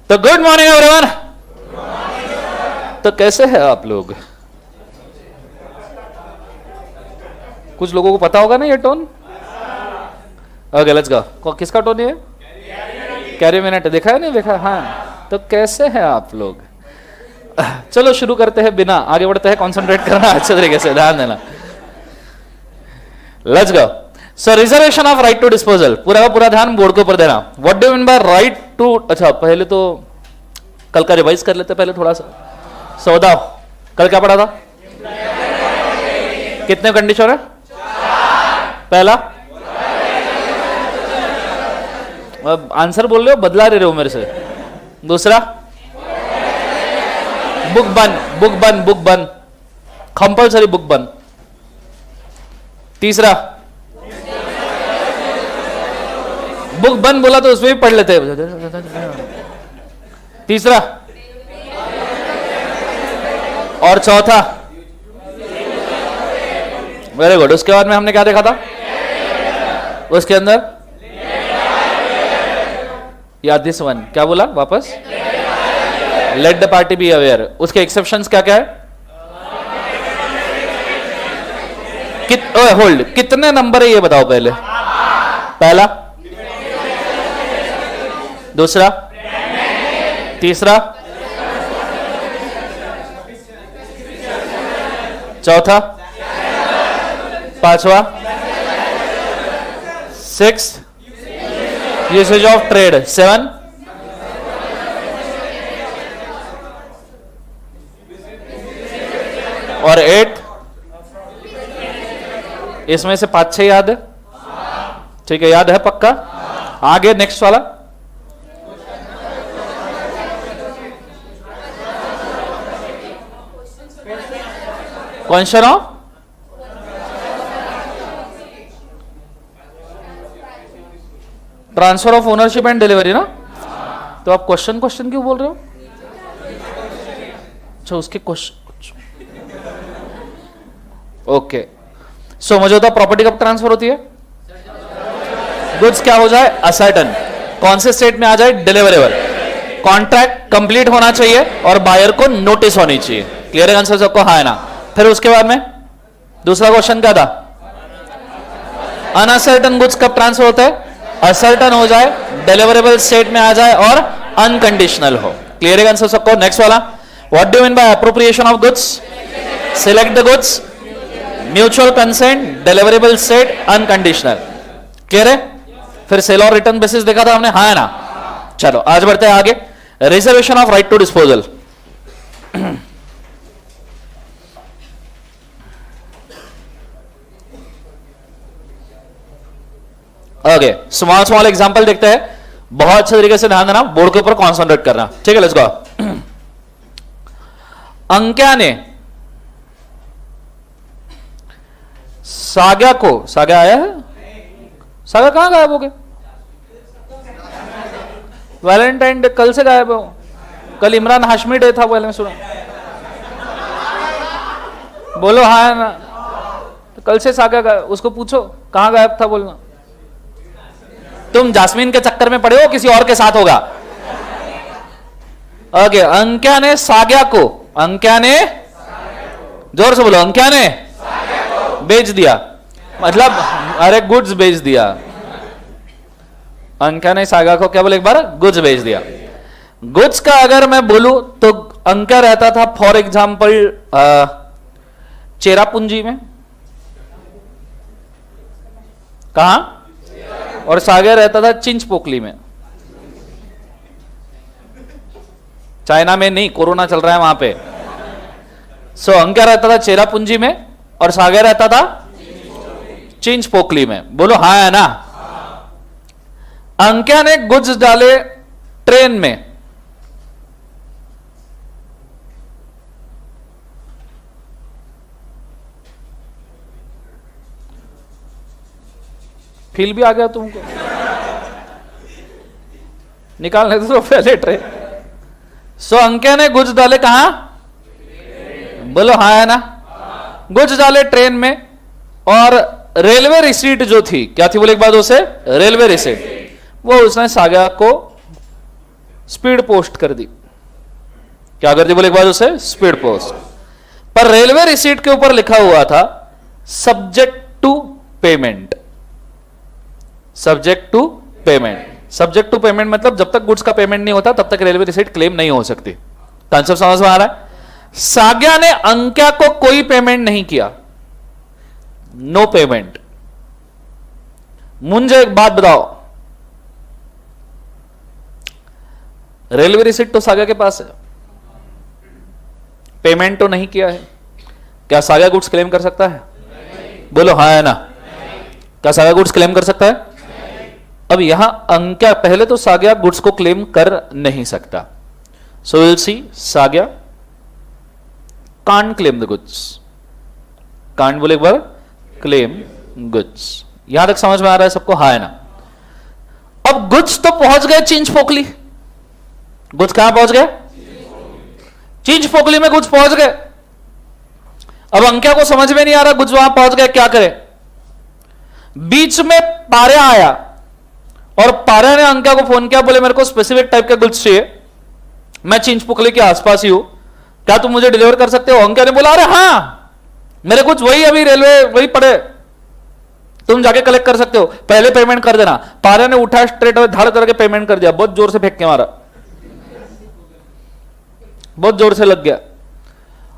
तो good morning everyone. तो कैसे हैं आप लोग? कुछ लोगों को पता होगा ना ये टोन। Okay let's go. किसका टोन है? Carry minute. देखा है नहीं देखा? हाँ। तो कैसे हैं आप लोग? चलो शुरू करते हैं, बिना आगे बढ़ते हैं। कंसंट्रेट करना अच्छे तरीके से, ध्यान देना। Let's go. So reservation of right to disposal, पूरा का पूरा ध्यान बोर्ड के ऊपर देना। What do you mean by right to? अच्छा पहले तो कल का रिवाइज कर लेते पहले थोड़ा सा। सौदा कल क्या पढ़ा था? कितने कंडीशन है? पहला आंसर बोल रहे हो, बदला रहे हो मेरे से। दूसरा बुक बन, बुक बन, बुक बन, कंपल्सरी बुक बन। तीसरा बुक बन बोला तो उसमें भी पढ़ लेते। तीसरा और चौथा वेरी गुड। उसके बाद में हमने क्या देखा था? उसके अंदर या दिस वन क्या बोला वापस? Let the party be aware. उसके एक्सेप्शंस क्या क्या है? होल्ड कितने नंबर है ये बताओ पहले। पहला, दूसरा, तीसरा, चौथा, पांचवा, सिक्स यूसेज ऑफ ट्रेड, 7 और 8। इसमें से 5-6 याद है? ठीक है, याद है पक्का? आगे नेक्स्ट वाला question of transfer of ownership and delivery ना। तो आप क्वेश्चन क्वेश्चन क्यों बोल रहे हो? अच्छा उसके क्वेश्चन। ओके सो मौजूदा प्रॉपर्टी कब ट्रांसफर होती है? गुड्स क्या हो जाए? असर्टन। कौन से स्टेट में आ जाए? डिलीवरेबल। कॉन्ट्रैक्ट कंप्लीट होना चाहिए और बायर को नोटिस होनी चाहिए। क्लियर है आंसर सबको? हाँ है ना। फिर उसके बाद में दूसरा क्वेश्चन क्या था? अनअसर्टन गुड्स कब ट्रांसफर होता है? असर्टन हो जाए, डिलीवरेबल स्टेट में आ जाए और अनकंडीशनल हो। क्लियर है आंसर सबको? नेक्स्ट वाला what do you mean bye appropriation of goods? Select the goods, mutual consent, deliverable state, unconditional. Clear है? फिर सेल और रिटर्न बेसिस देखा था हमने, हाँ है ना। चलो आज बढ़ते हैं आगे। Reservation of right to disposal. Okay small small example देखते हैं। बहुत अच्छे तरीके से ध्यान देना, बोर्ड के ऊपर कॉन्सेंट्रेट करना। ठीक है लेट्स गो। अंक्या ने साग्या को, साग्या आया है? साग्या कहां गायब हो गए? वैलेंटाइन डे कल से गायब हो। कल इमरान हाशमी डे था, पहले सुना। बोलो हाँ ना। तो कल से साग्या गायब, उसको पूछो कहां गायब था बोलना। तुम जास्मीन के चक्कर में पड़े हो, किसी और के साथ होगा। ओके अंक्या ने साग्या को, अंक्या ने जोर से बोलो, अंक्या ने बेच दिया। मतलब अरे गुड्स बेच दिया। अंक्या ने साग्या को क्या बोले एक बार? गुड्स बेच दिया। गुड्स का अगर मैं बोलूं तो अंक्या रहता था फॉर एग्जाम्पल चेरापूंजी में। कहां? और साग्या रहता था चिंचपोकली में। चाइना में नहीं, कोरोना चल रहा है वहां पे। सो अंक्या रहता था चेरापूंजी में और साग्या रहता था चिंचपोकली में। बोलो हाँ है ना। अंक्या ने गुड्स डाले ट्रेन में। फील भी आ गया तुमको? निकालने तो पहले ट्रेन। सो अंक्या ने गुड्स डाले कहां? बोलो हाँ है ना। गुड्स डाले ट्रेन में और रेलवे रिसीट जो थी, क्या थी बोले एक बात उसे? Railway receipt. वो उसने साग्या को स्पीड पोस्ट कर दी। क्या कर दी बोले एक बार उसे? Speed post. पर रेलवे रिसीट के ऊपर लिखा हुआ था subject to payment. Subject to payment. Subject to payment मतलब जब तक गुड्स का पेमेंट नहीं होता तब तक रेलवे रिसीट क्लेम नहीं हो सकती। कंसेप्ट समझ में आ रहा है? साग्या ने अंक्या को कोई पेमेंट नहीं किया, नो पेमेंट। मुझे एक बात बताओ, रेलवे रिसीट तो साग्या के पास है, पेमेंट तो नहीं किया है, क्या साग्या गुड्स क्लेम कर सकता है? बोलो हाँ है ना? क्या साग्या गुड्स क्लेम कर सकता है? अब यहां अंक्या, पहले तो साग्या गुड्स को क्लेम कर नहीं सकता, सो विल सी साग्या can't claim the goods. Can't बोले एक बार, क्लेम गुड्स। यहां तक समझ में आ रहा है सबको? हाँ है ना? अब गुड्स तो पहुंच गए चिंचपोकली। गुड्स कहां पहुंच गए? चिंचपोकली में गुड्स पहुंच गए। अब अंक्या को समझ में नहीं आ रहा गुड्स वहां पहुंच गए, क्या करे? बीच में पार्या आया और पार्या ने अंक्या को फोन किया, बोले मेरे को स्पेसिफिक टाइप के गुड्स चाहिए, मैं चिंचपोकली के आसपास ही हूं, क्या तुम मुझे डिलीवर कर सकते हो? अंक्या ने बोला अरे हां, मेरे कुछ वही अभी रेलवे वही पड़े, तुम जाके कलेक्ट कर सकते हो, पहले पेमेंट कर देना। पार्या ने उठा, स्ट्रेट अवे धाड़ करके पेमेंट कर दिया, बहुत जोर से फेंक के मारा, बहुत जोर से लग गया।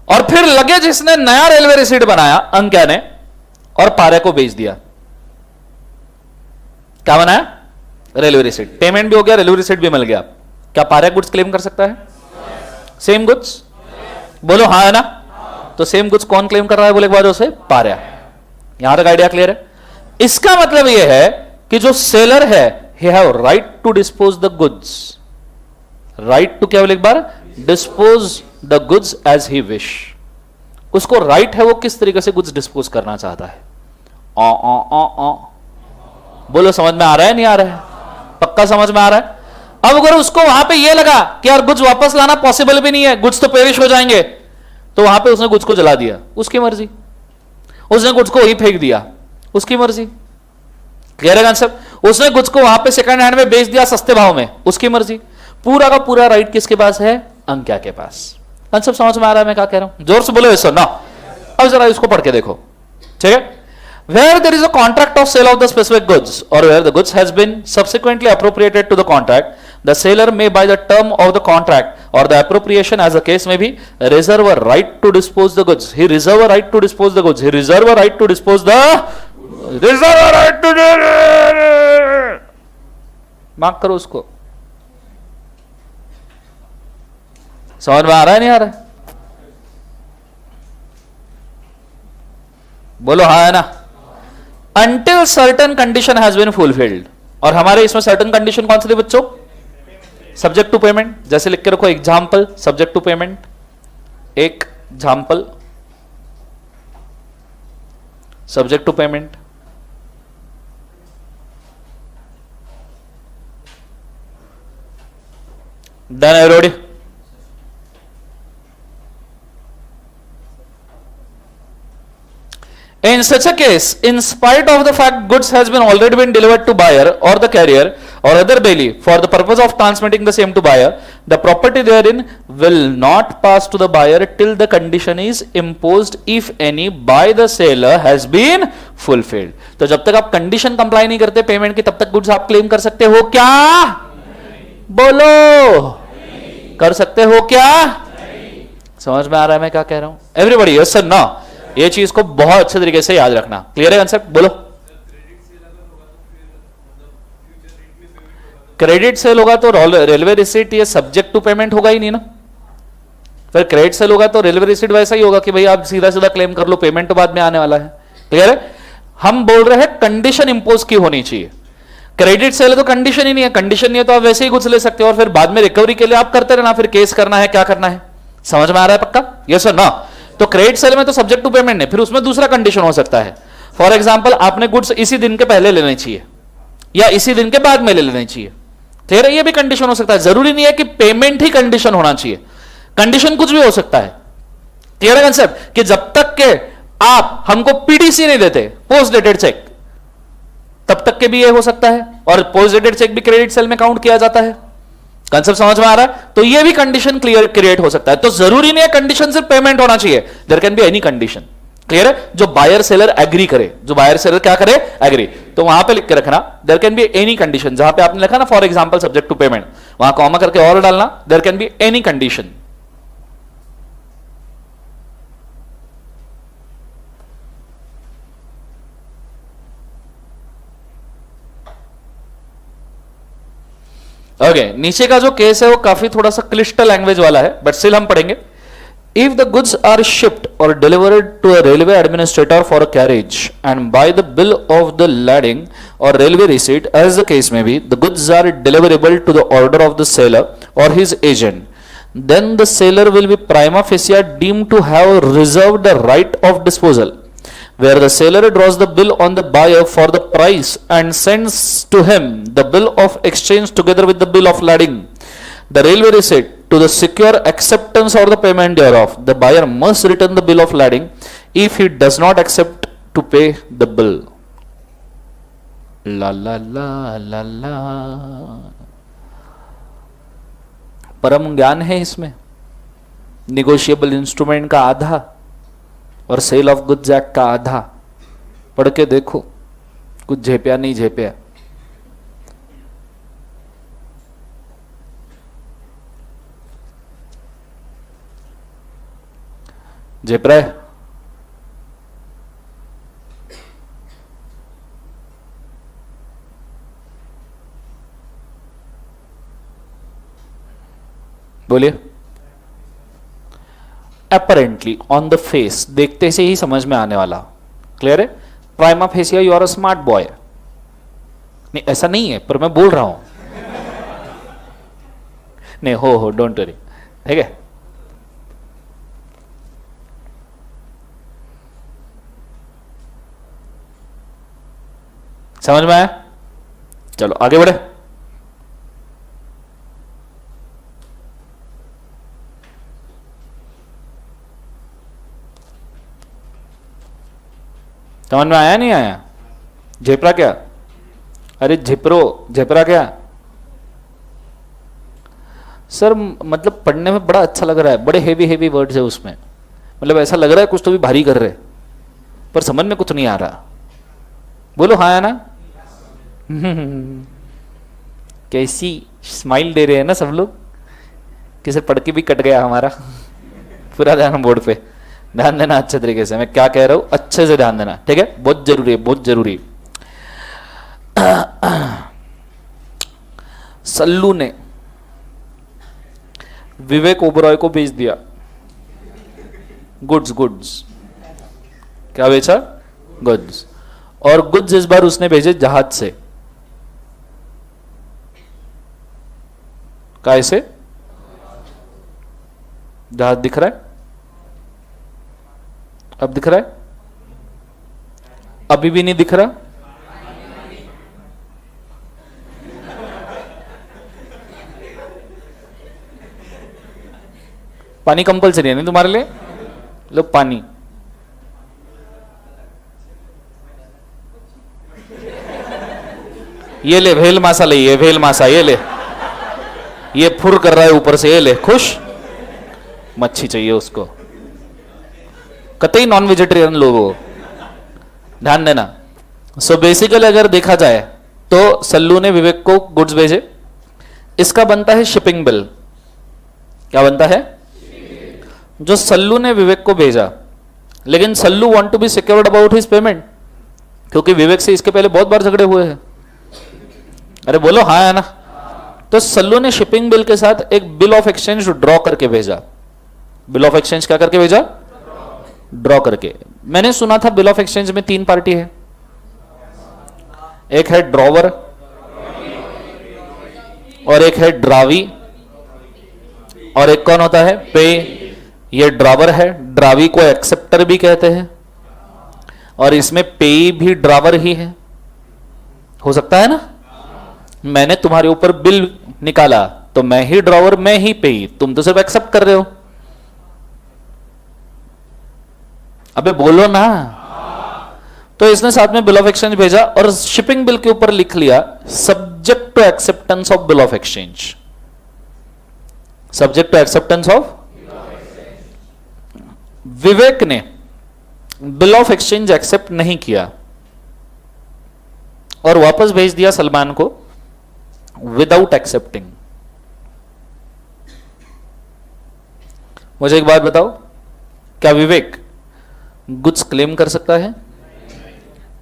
और फिर लगे जिसने नया रेलवे रिसीट बनाया अंक्या ने, और पार्या को भेज दिया। क्या बनाया? Railway receipt. पेमेंट भी हो गया, रेलवे रिसीट भी मिल गया। क्या पार्या गुड्स क्लेम कर सकता है? Same goods? बोलो हाँ है ना? तो सेम गुड्स कौन क्लेम कर रहा है बोले एक बार उसे? पार्या। यहां तक आइडिया क्लियर है? इसका मतलब यह है कि जो सेलर है he have right to dispose the goods, right to क्या बोले एक बार? dispose the goods as he wish। उसको राइट है वो किस तरीके से गुड्स डिस्पोज करना चाहता है। बोलो समझ में आ रहा है नहीं आ रहा है? पक्का समझ में आ रहा है? अब अगर उसको वहां पे ये लगा कि यार गुड्स वापस लाना पॉसिबल भी नहीं है, गुड्स तो पेरिश हो जाएंगे, तो वहां पे उसने गुड्स को जला दिया, उसकी मर्जी। उसने गुड्स को वही फेंक दिया, उसकी मर्जी। क्लियर है कंसेप्ट? उसने गुड्स को वहां पे सेकंड हैंड में बेच दिया सस्ते भाव में, उसकी मर्जी। पूरा का पूरा राइट किसके पास है? अंक्या के पास। कंसेप्ट समझ में आ रहा है मैं क्या कह रहा हूं? जोर से बोलो सर ना। अब जरा इसको पढ़ के देखो, ठीक है? Where there is a contract of sale of the specific goods, or where the goods has been subsequently appropriated to the contract, the seller may, by the term of the contract or the appropriation, as the case may be, reserve a right to dispose the goods. He reserve a right to dispose the goods. He reserve a right to dispose the reserve a right to mark करो उसको। समझ में आ रहा है नहीं आ रहा है? बोलो हाँ है ना? Until certain condition has been fulfilled। और हमारे इसमें certain condition कौन सी थी बच्चों? Subject to payment. जैसे लिख के रखो एग्जाम्पल, सब्जेक्ट टू पेमेंट, एक example subject to payment. Done everybody? In such a case, in spite of the fact goods has been already been delivered to buyer or the carrier or other bailey for the purpose of transmitting the same to buyer, the property therein will not pass to the buyer till the condition is imposed, if any, by the seller has been fulfilled। तो जब तक आप condition comply नहीं करते payment की, तब तक goods आप क्लेम कर सकते हो क्या? बोलो कर सकते हो क्या? समझ में आ रहा है मैं क्या कह रहा हूं? एवरीबॉडी यस सर ना? ये चीज को बहुत अच्छे तरीके से याद रखना। क्लियर है कंसेप्ट? बोलो। क्रेडिट सेल होगा तो रेलवे रिसीट ये सब्जेक्ट टू पेमेंट होगा ही नहीं ना। फिर क्रेडिट सेल होगा तो रेलवे रिसीट वैसा ही होगा कि भाई आप सीधा सीधा क्लेम कर लो, पेमेंट तो बाद में आने वाला है। क्लियर है? हम बोल रहे हैं कंडीशन इंपोज की होनी चाहिए। क्रेडिट सेल तो कंडीशन ही नहीं है, कंडीशन नहीं है तो आप वैसे ही कुछ ले सकते हो और फिर बाद में रिकवरी के लिए आप करते रहना, फिर केस करना है, क्या करना है। समझ में आ रहा है पक्का? यस सर ना? तो क्रेडिट सेल में तो सब्जेक्ट टू पेमेंट है, फिर उसमें दूसरा कंडीशन हो सकता है। फॉर एग्जांपल आपने गुड्स इसी दिन के पहले लेने चाहिए या इसी दिन के बाद में ले लेने चाहिए, ठीक है? ये भी कंडीशन हो सकता है। जरूरी नहीं है कि पेमेंट ही कंडीशन होना चाहिए, कंडीशन कुछ भी हो सकता है। क्लियर है कंसेप्ट? कि जब तक के आप हमको पीडीसी नहीं देते, पोस्ट डेटेड चेक, तब तक के भी ये हो सकता है। और पोस्ट डेटेड चेक भी क्रेडिट सेल में काउंट किया जाता है। कंसेप्ट समझ में आ रहा है? तो ये भी कंडीशन क्रिएट हो सकता है। तो जरूरी नहीं है कंडीशन सिर्फ पेमेंट होना चाहिए, there can be any condition. Clear है? जो बायर सेलर एग्री करे, जो बायर सेलर क्या करे, एग्री। तो वहां पे लिख के रखना there can be any condition. जहां पे आपने लिखा ना for example subject to payment, वहां कॉमा करके और डालना there can be any condition. Okay, नीचे का जो केस है वो काफी थोड़ा सा क्लिष्ट लैंग्वेज वाला है, बट स्टिल हम पढ़ेंगे। If the goods are shipped or delivered to a railway administrator for a carriage and by the bill of the lading or railway receipt, as the case may be, the goods are deliverable to the order of the seller or his agent, then the seller will be prima facie deemed to have reserved the right of disposal, where the seller draws the bill on the buyer for the price and sends to him the bill of exchange together with the bill of lading, the railway receipt, to the secure acceptance or the payment thereof. The buyer must return the bill of lading if he does not accept to pay the bill. La la la la la. परम ज्ञान है इसमें। Negotiable instrument का आधा और cell of goods act का आधा। पढ़ के देखो, कुछ झेपिया नहीं झेपिया। झेप रहा है? बोलिए। अपरेंटली ऑन द फेस, देखते से ही समझ में आने वाला। क्लियर है? Prima facie you are a smart boy. नहीं, ऐसा नहीं है, पर मैं बोल रहा हूं। नहीं, हो डोंट वरी। ठीक है? समझ में आया? चलो आगे बढ़े। समझ में आया नहीं आया? झेपरा क्या? अरे झेपरा क्या सर? मतलब पढ़ने में बड़ा अच्छा लग रहा है, बड़े हेवी वर्ड्स है उसमें। मतलब ऐसा लग रहा है कुछ तो भी भारी कर रहे, पर समझ में कुछ नहीं आ रहा। बोलो हाँ है ना? कैसी स्माइल दे रहे हैं ना सब लोग, किसे पढ़ के भी कट गया हमारा। पूरा ध्यान बोर्ड पे, ध्यान देना अच्छे तरीके से। मैं क्या कह रहा हूं अच्छे से ध्यान देना, ठीक है? बहुत जरूरी है, बहुत जरूरी। सल्लू ने विवेक ओबरॉय को बेच दिया गुड्स। क्या बेचा? गुड्स। और गुड्स इस बार उसने भेजे जहाज से। कैसे? जहाज दिख रहा है? अब दिख रहा है? अभी भी नहीं दिख रहा? पानी कंपलसरी है नहीं तुम्हारे लिए? लो पानी। ये ले भेल मासा, ले ये भेल मासा, ये ले। ये फुर कर रहा है ऊपर से, ये ले। खुश? मच्छी चाहिए उसको। कतई नॉन वेजिटेरियन लोग हो, ध्यान देना। सो बेसिकली अगर देखा जाए तो सल्लू ने विवेक को गुड्स भेजे, इसका बनता है शिपिंग बिल। क्या बनता है? जो सल्लू ने विवेक को भेजा, लेकिन Sallu want to be secured about his payment, क्योंकि विवेक से इसके पहले बहुत बार झगड़े हुए हैं। अरे बोलो हाँ है ना? तो सल्लू ने शिपिंग बिल के साथ एक बिल ऑफ एक्सचेंज ड्रॉ करके भेजा। बिल ऑफ एक्सचेंज क्या करके भेजा? ड्रॉ करके। मैंने सुना था बिल ऑफ एक्सचेंज में 3 पार्टी है, एक है ड्रॉवर और एक है ड्रावी और एक कौन होता है? पे। ये ड्रॉवर है, ड्रावी को एक्सेप्टर भी कहते हैं, और इसमें पे भी ड्रॉवर ही है। हो सकता है ना? मैंने तुम्हारे ऊपर बिल निकाला तो मैं ही ड्रॉवर, मैं ही पे, तुम तो सिर्फ एक्सेप्ट कर रहे हो। अबे बोलो ना। तो इसने साथ में बिल ऑफ एक्सचेंज भेजा और शिपिंग बिल के ऊपर लिख लिया subject to acceptance of bill of exchange. Subject to acceptance of. Vivek ने बिल ऑफ एक्सचेंज एक्सेप्ट नहीं किया और वापस भेज दिया सलमान को विदाउट एक्सेप्टिंग। मुझे एक बात बताओ, क्या विवेक गुड्स क्लेम कर सकता है?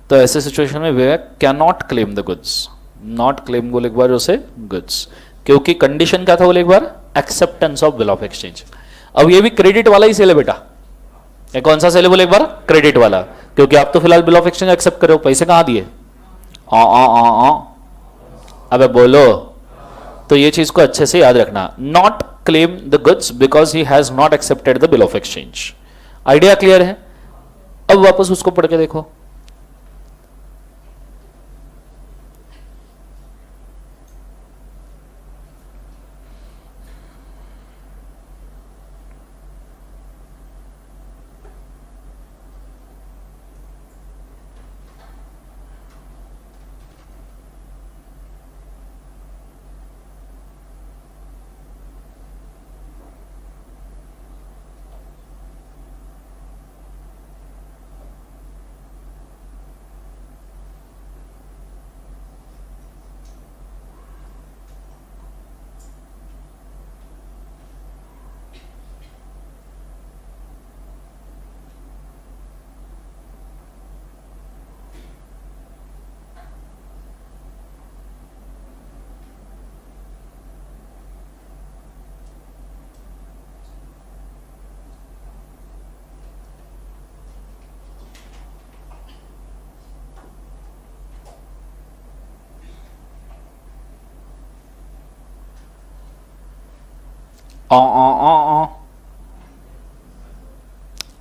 तो ऐसे सिचुएशन में Vivek can not claim the goods. Not claim बोले एक बार उसे गुड्स, क्योंकि कंडीशन क्या था बोले एक बार, acceptance of bill of exchange. अब ये भी क्रेडिट वाला ही सेल है बेटा। ये कौन सा सेल है बोले एक बार, क्रेडिट वाला, क्योंकि आप तो फिलहाल बिल ऑफ एक्सचेंज एक्सेप्ट करो, पैसे कहां दिए? अबे बोलो। तो ये चीज को अच्छे से याद रखना, not claim the goods because he has not accepted the bill of exchange. Idea clear है? अब वापस उसको पढ़ के देखो।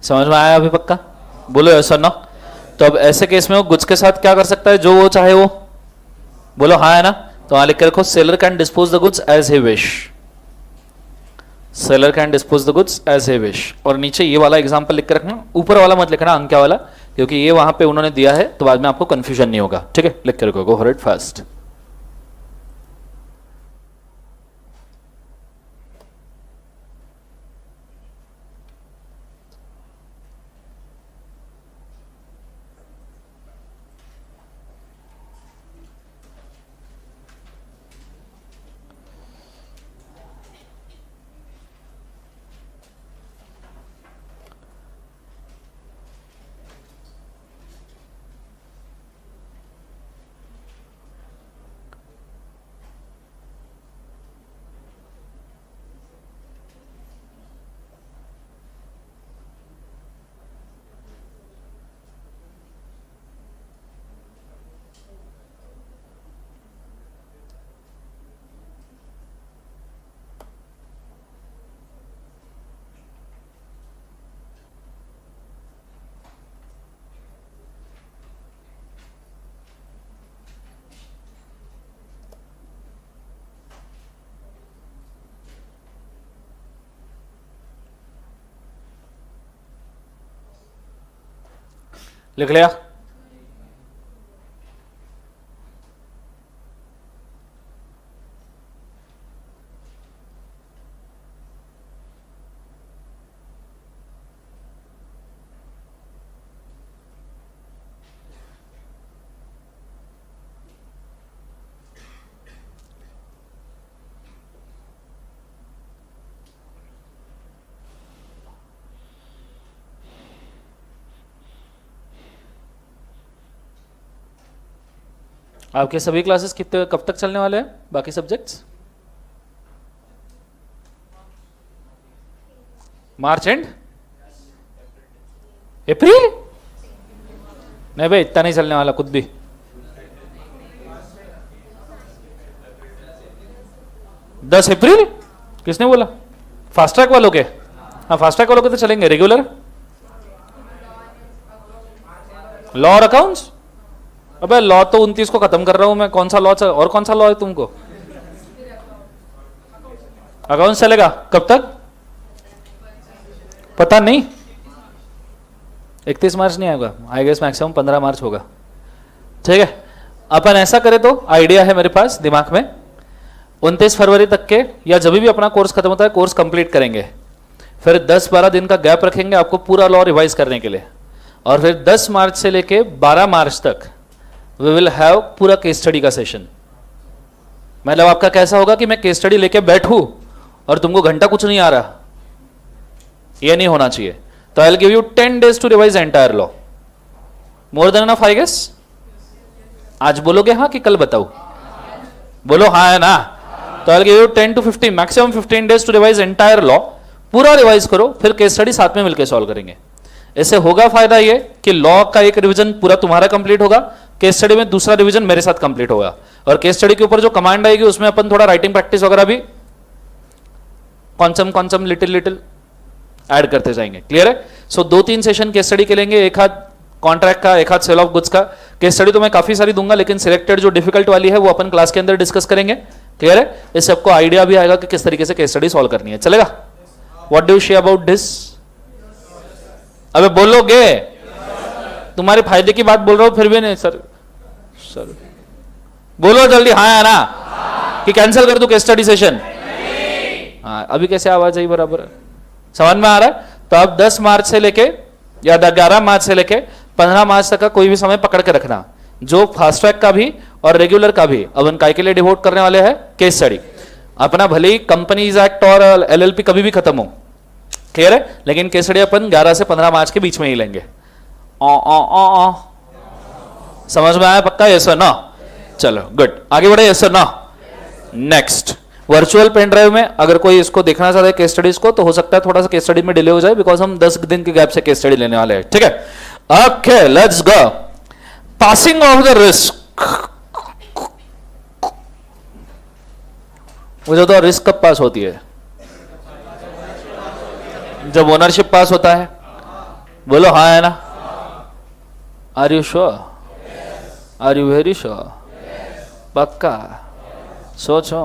समझ में आया अभी पक्का? बोलो यस और नो। तो अब ऐसे केस में वो गुड्स के साथ क्या कर सकता है, जो वो चाहे वो। बोलो हाँ है ना? तो वहां लिख के रखो, seller can dispose the goods as he wish. Seller can dispose the goods as he wish. और नीचे ये वाला एग्जांपल लिख के रखना, ऊपर वाला मत लिखना, अंक वाला, क्योंकि ये वहां पे उन्होंने दिया है तो बाद में आपको कंफ्यूजन नहीं होगा। ठीक है, लिख के रखो, गो फॉर इट फास्ट। लिख लिया? आपके सभी क्लासेस कितने कब तक चलने वाले हैं, बाकी सब्जेक्ट्स? March and April? नहीं भाई, इतना नहीं चलने वाला खुद भी। दस अप्रैल किसने बोला? फास्ट ट्रैक वालों के? हाँ, फास्ट ट्रैक वालों के तो चलेंगे। रेगुलर लॉ और अकाउंट्स? अबे लॉ तो 29 को खत्म कर रहा हूं मैं, कौन सा लॉ और कौन सा लॉ है तुमको? अकाउंट्स चलेगा कब तक पता नहीं। 31 मार्च नहीं आएगा, आई गेस मैक्सिमम 15 मार्च होगा। ठीक है, अपन ऐसा करें तो आइडिया है मेरे पास दिमाग में, 29 फरवरी तक के, या जब भी अपना कोर्स खत्म होता है कोर्स कंप्लीट करेंगे, फिर 10-12 दिन का गैप रखेंगे आपको पूरा लॉ रिवाइज करने के लिए, और फिर 10 मार्च से लेके 12 मार्च तक वी विल हैव पूरा केस स्टडी का सेशन। मतलब आपका कैसा होगा कि मैं केस स्टडी लेके बैठूं और तुमको घंटा कुछ नहीं आ रहा, ये नहीं होना चाहिए। तो I will give you 10 days to revise entire law. More than enough I guess. आज बोलोगे हाँ कि कल बताऊं? बोलो हाँ है ना। तो I will give you 10 to 15 maximum 15 days to revise entire law. पूरा रिवाइज करो, फिर केस स्टडी साथ में मिलकर सॉल्व करेंगे। इससे होगा फायदा ये कि लॉ का एक रिवीजन पूरा तुम्हारा कंप्लीट होगा, केस स्टडी में दूसरा रिवीजन मेरे साथ कंप्लीट होगा, और केस स्टडी के ऊपर जो कमांड आएगी उसमें अपन थोड़ा राइटिंग प्रैक्टिस वगैरह भी कॉन्सम लिटिल ऐड करते जाएंगे। क्लियर है? सो 2-3 सेशन केस स्टडी के लेंगे, एक हाथ कॉन्ट्रैक्ट का, एक हाथ सेल ऑफ गुड्स का। केस स्टडी तो मैं काफी सारी दूंगा, लेकिन सिलेक्टेड जो डिफिकल्ट वाली है वो अपन क्लास के अंदर डिस्कस करेंगे। क्लियर है? इससे आपको आइडिया भी आएगा कि किस तरीके से केस स्टडी सॉल्व करनी है। चलेगा? What do you say about this? अबे बोलोगे? तुम्हारे फायदे की बात बोल रहा हूं फिर भी नहीं। सर बोलो जल्दी हाँ है ना, कि कैंसिल कर दूं केस स्टडी सेशन? हाँ, अभी कैसे आवाज आई बराबर? समझ में आ रहा है? तो आप 10 मार्च से लेके या 11 मार्च से लेके 15 मार्च तक का कोई भी समय पकड़ के रखना, जो फास्ट ट्रैक का भी और रेगुलर का भी अपन काय के लिए डिवोट करने वाले हैं केस स्टडी। अपना भले ही कंपनीज एक्ट और LLP कभी भी खत्म हो, क्लियर है, लेकिन केस स्टडी अपन 11 से 15 मार्च के बीच में ही लेंगे। समझ में आया पक्का? यस और नो? चलो गुड, आगे बढ़े। यस और no? Next, virtual pen drive में अगर कोई इसको देखना चाहता है केस स्टडीज को, तो हो सकता है थोड़ा सा केस स्टडी में डिले हो जाए, बिकॉज हम 10 दिन के गैप से केस स्टडी लेने वाले हैं। ठीक है? Okay, let's go. Passing of the risk. मुझे तो रिस्क कब पास होती है? जब ओनरशिप पास होता है। बोलो हाँ है ना? Are you sure? Are you very sure? पक्का? सोचो,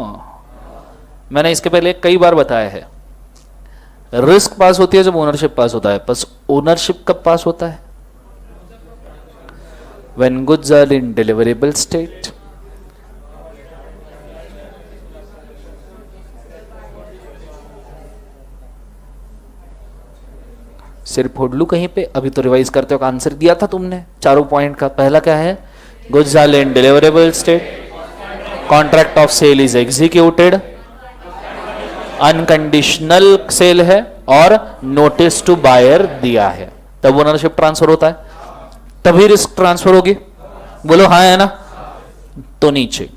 मैंने इसके पहले कई बार बताया है, रिस्क पास होती है जब ओनरशिप पास होता है। बस ओनरशिप कब पास होता है? When goods are in deliverable state, सिर फोड़ लू कहीं पे? अभी तो रिवाइज करते हो, आंसर दिया था तुमने चारों पॉइंट का। पहला क्या है? Goods are in deliverable state, contract of sale is executed, unconditional sale है, और नोटिस टू बायर दिया है, तब ओनरशिप ट्रांसफर होता है, तभी रिस्क ट्रांसफर होगी। बोलो हाँ है ना? तो नीचे,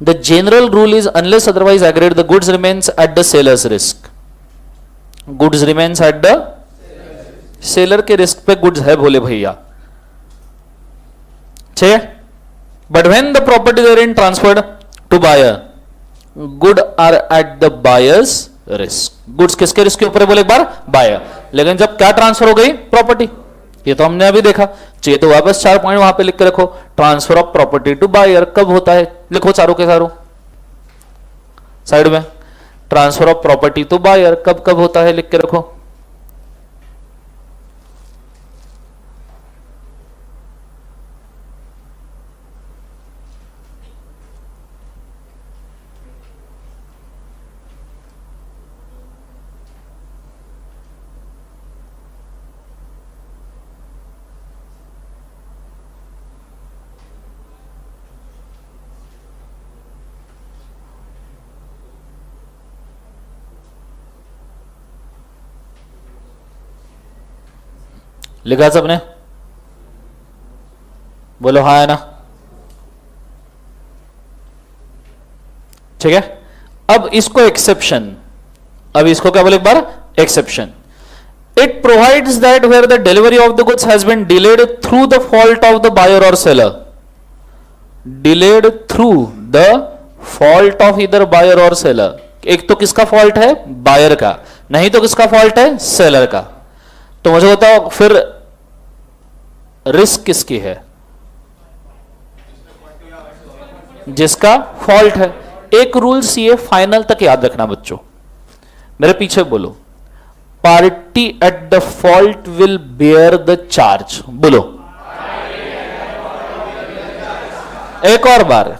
the general rule is unless otherwise agreed the goods remains at the seller's risk. Goods remains at the seller के रिस्क पे गुड्स है बोले भैया। ठीक है? But when the property are in transferred to buyer, good are at the buyer's risk. Goods किसके risk के ऊपर है बोले एक बार? बायर। लेकिन जब क्या ट्रांसफर हो गई? प्रॉपर्टी। ये तो हमने अभी देखा। चाहिए तो वापस 4 पॉइंट वहां पे लिख के रखो। Transfer of property to buyer कब होता है? लिखो चारों के चारों साइड में। Transfer of property to buyer कब कब होता है लिख के रखो। लिखा सबने? बोलो हाँ है ना? ठीक है? अब इसको एक्सेप्शन, अब इसको क्या बोले एक बार? Exception. It provides that where the delivery of the goods has been delayed through the fault of the buyer और seller, delayed through the fault of either buyer और सेलर। एक तो किसका फॉल्ट है? बायर का। नहीं तो किसका फॉल्ट है? सेलर का। तो मुझे बताओ फिर रिस्क किसकी है? जिसका फॉल्ट है। एक रूल्स ये फाइनल तक याद रखना बच्चों, मेरे पीछे बोलो। Party at the fault will bear the charge. बोलो एक और बार।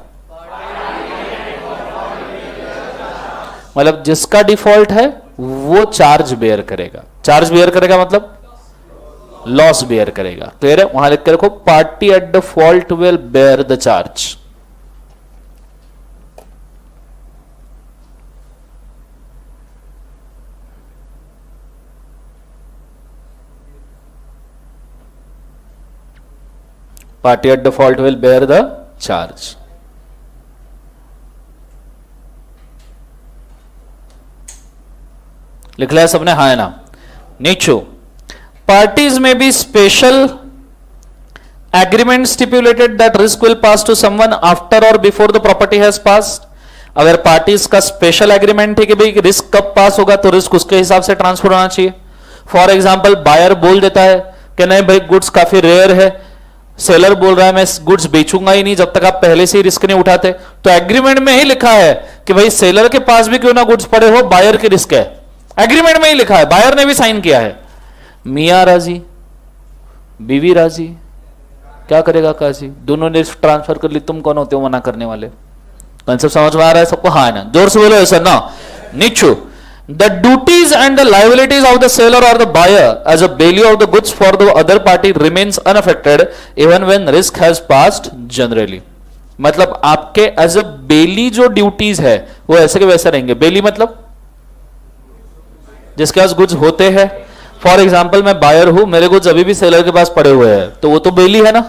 मतलब जिसका डिफॉल्ट है वो चार्ज बेयर करेगा। चार्ज बेयर करेगा मतलब लॉस बेयर करेगा। क्लियर है? वहां लिख कर रखो, party at the fault will bear the charge. Party at the fault will bear the charge. लिख लिया सबने? हाँ है ना? नीचो, parties may be special agreement stipulated that risk will pass to someone after or before the property has passed। अगर parties का special agreement है कि भाई रिस्क कब पास होगा तो रिस्क उसके हिसाब से ट्रांसफर होना चाहिए। फॉर एग्जांपल बायर बोल देता है कि नहीं भाई गुड्स काफी रेयर है, सेलर बोल रहा है मैं गुड्स बेचूंगा ही नहीं जब तक आप पहले से ही रिस्क नहीं उठाते, तो एग्रीमेंट में ही लिखा है कि भाई सेलर के पास भी क्यों ना गुड्स पड़े हो, बायर की रिस्क है। एग्रीमेंट में ही लिखा है, बायर ने भी साइन किया है। मियां राजी, बीवी राजी, क्या करेगा काजी? दोनों ने ट्रांसफर कर ली, तुम कौन होते हो मना करने वाले? कंसेप्ट समझ में आ रहा है सबको? हाँ ना? जोर से बोलो सर ना। नीचो, the duties and the liabilities of the seller और the buyer as a bailee of the goods for the other party remains unaffected even when risk has passed generally. मतलब आपके एज अ बेली जो duties है वो ऐसे के वैसे रहेंगे। बेली मतलब जिसके पास गुड्स होते हैं। फॉर एग्जाम्पल मैं बायर हूं, मेरे गुड्स अभी भी सेलर के पास पड़े हुए हैं, तो वो तो बेली है ना।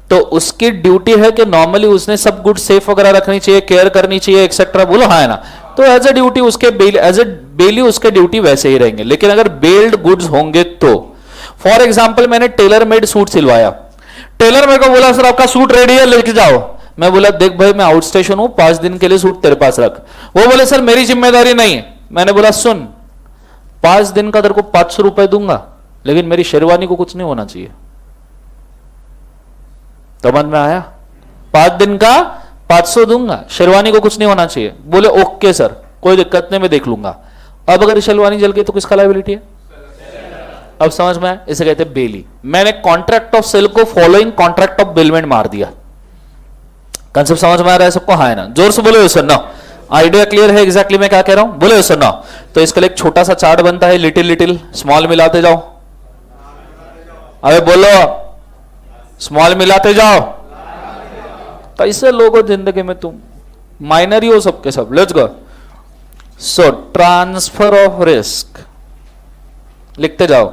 तो उसकी ड्यूटी है कि नॉर्मली उसने सब गुड्स सेफ वगैरह रखनी चाहिए, केयर करनी चाहिए एक्सेट्रा। बोलो हाँ है ना? तो एज अ ड्यूटी उसके एज अ बेली उसके ड्यूटी वैसे ही रहेंगे। लेकिन अगर बेल्ड गुड्स होंगे तो फॉर एग्जाम्पल मैंने टेलर मेड सूट सिलवाया, टेलर मेरे को बोला सर आपका सूट रेडी है लेके जाओ। मैं बोला देख भाई मैं आउट स्टेशन हूं, 5 दिन के लिए सूट तेरे पास रख। वो बोले सर मेरी जिम्मेदारी नहीं है। मैंने बोला सुन, 5 दिन का तेरे को 500 रुपए दूंगा, लेकिन मेरी शेरवानी को कुछ नहीं होना चाहिए। समझ में आया? 5 दिन का 500 दूंगा, शेरवानी को कुछ नहीं होना चाहिए। बोले ओके सर, कोई दिक्कत नहीं, मैं देख लूंगा। अब अगर शेरवानी जल गई तो किसका लायबिलिटी है? अब समझ में आया? इसे कहते हैं बेली। मैंने कॉन्ट्रैक्ट ऑफ सेल को फॉलोइंग कॉन्ट्रैक्ट ऑफ बिलमेंट मार दिया। कंसेप्ट समझ में आ रहा है सबको? हाँ है ना? जोर से बोलो सर ना। आइडिया क्लियर है एग्जैक्टली मैं क्या कह रहा हूं? बोलो सर ना। तो इसके लिए एक छोटा सा चार्ट बनता है, लिटिल लिटिल स्मॉल मिलाते जाओ। अरे बोलो, स्मॉल मिलाते जाओ। कैसे लोग हो जिंदगी में तुम? माइनर ही हो सबके सब। Let's go. So transfer of risk लिखते जाओ।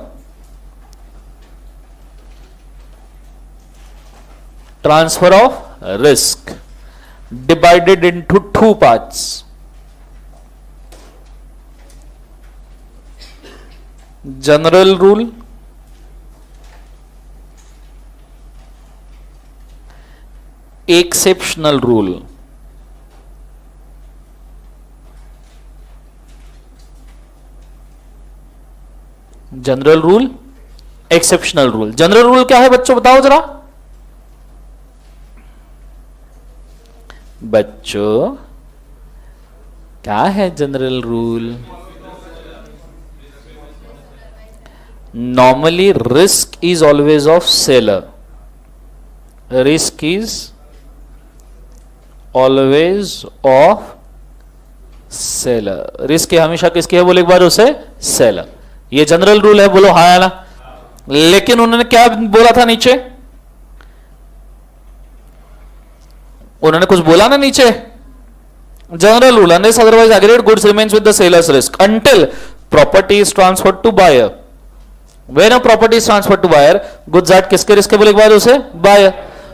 Transfer of risk divided into 2 parts। General rule, exceptional rule. General rule, exceptional rule. General rule क्या है बच्चों बताओ जरा? बच्चों क्या है general rule? Normally risk is always of seller. Risk is always of seller. Risk हमेशा किसकी है? बोले एक बार उसे, सेलर। ये जनरल रूल है। बोलो हाँ ना? लेकिन उन्होंने क्या बोला था नीचे? उन्होंने कुछ बोला ना नीचे? General rule, unless otherwise agreed goods remains with the seller's risk until property is transferred to buyer. When a property is transferred to buyer, goods at किसके रिस्क है? बोले एक बार उसे, buyer.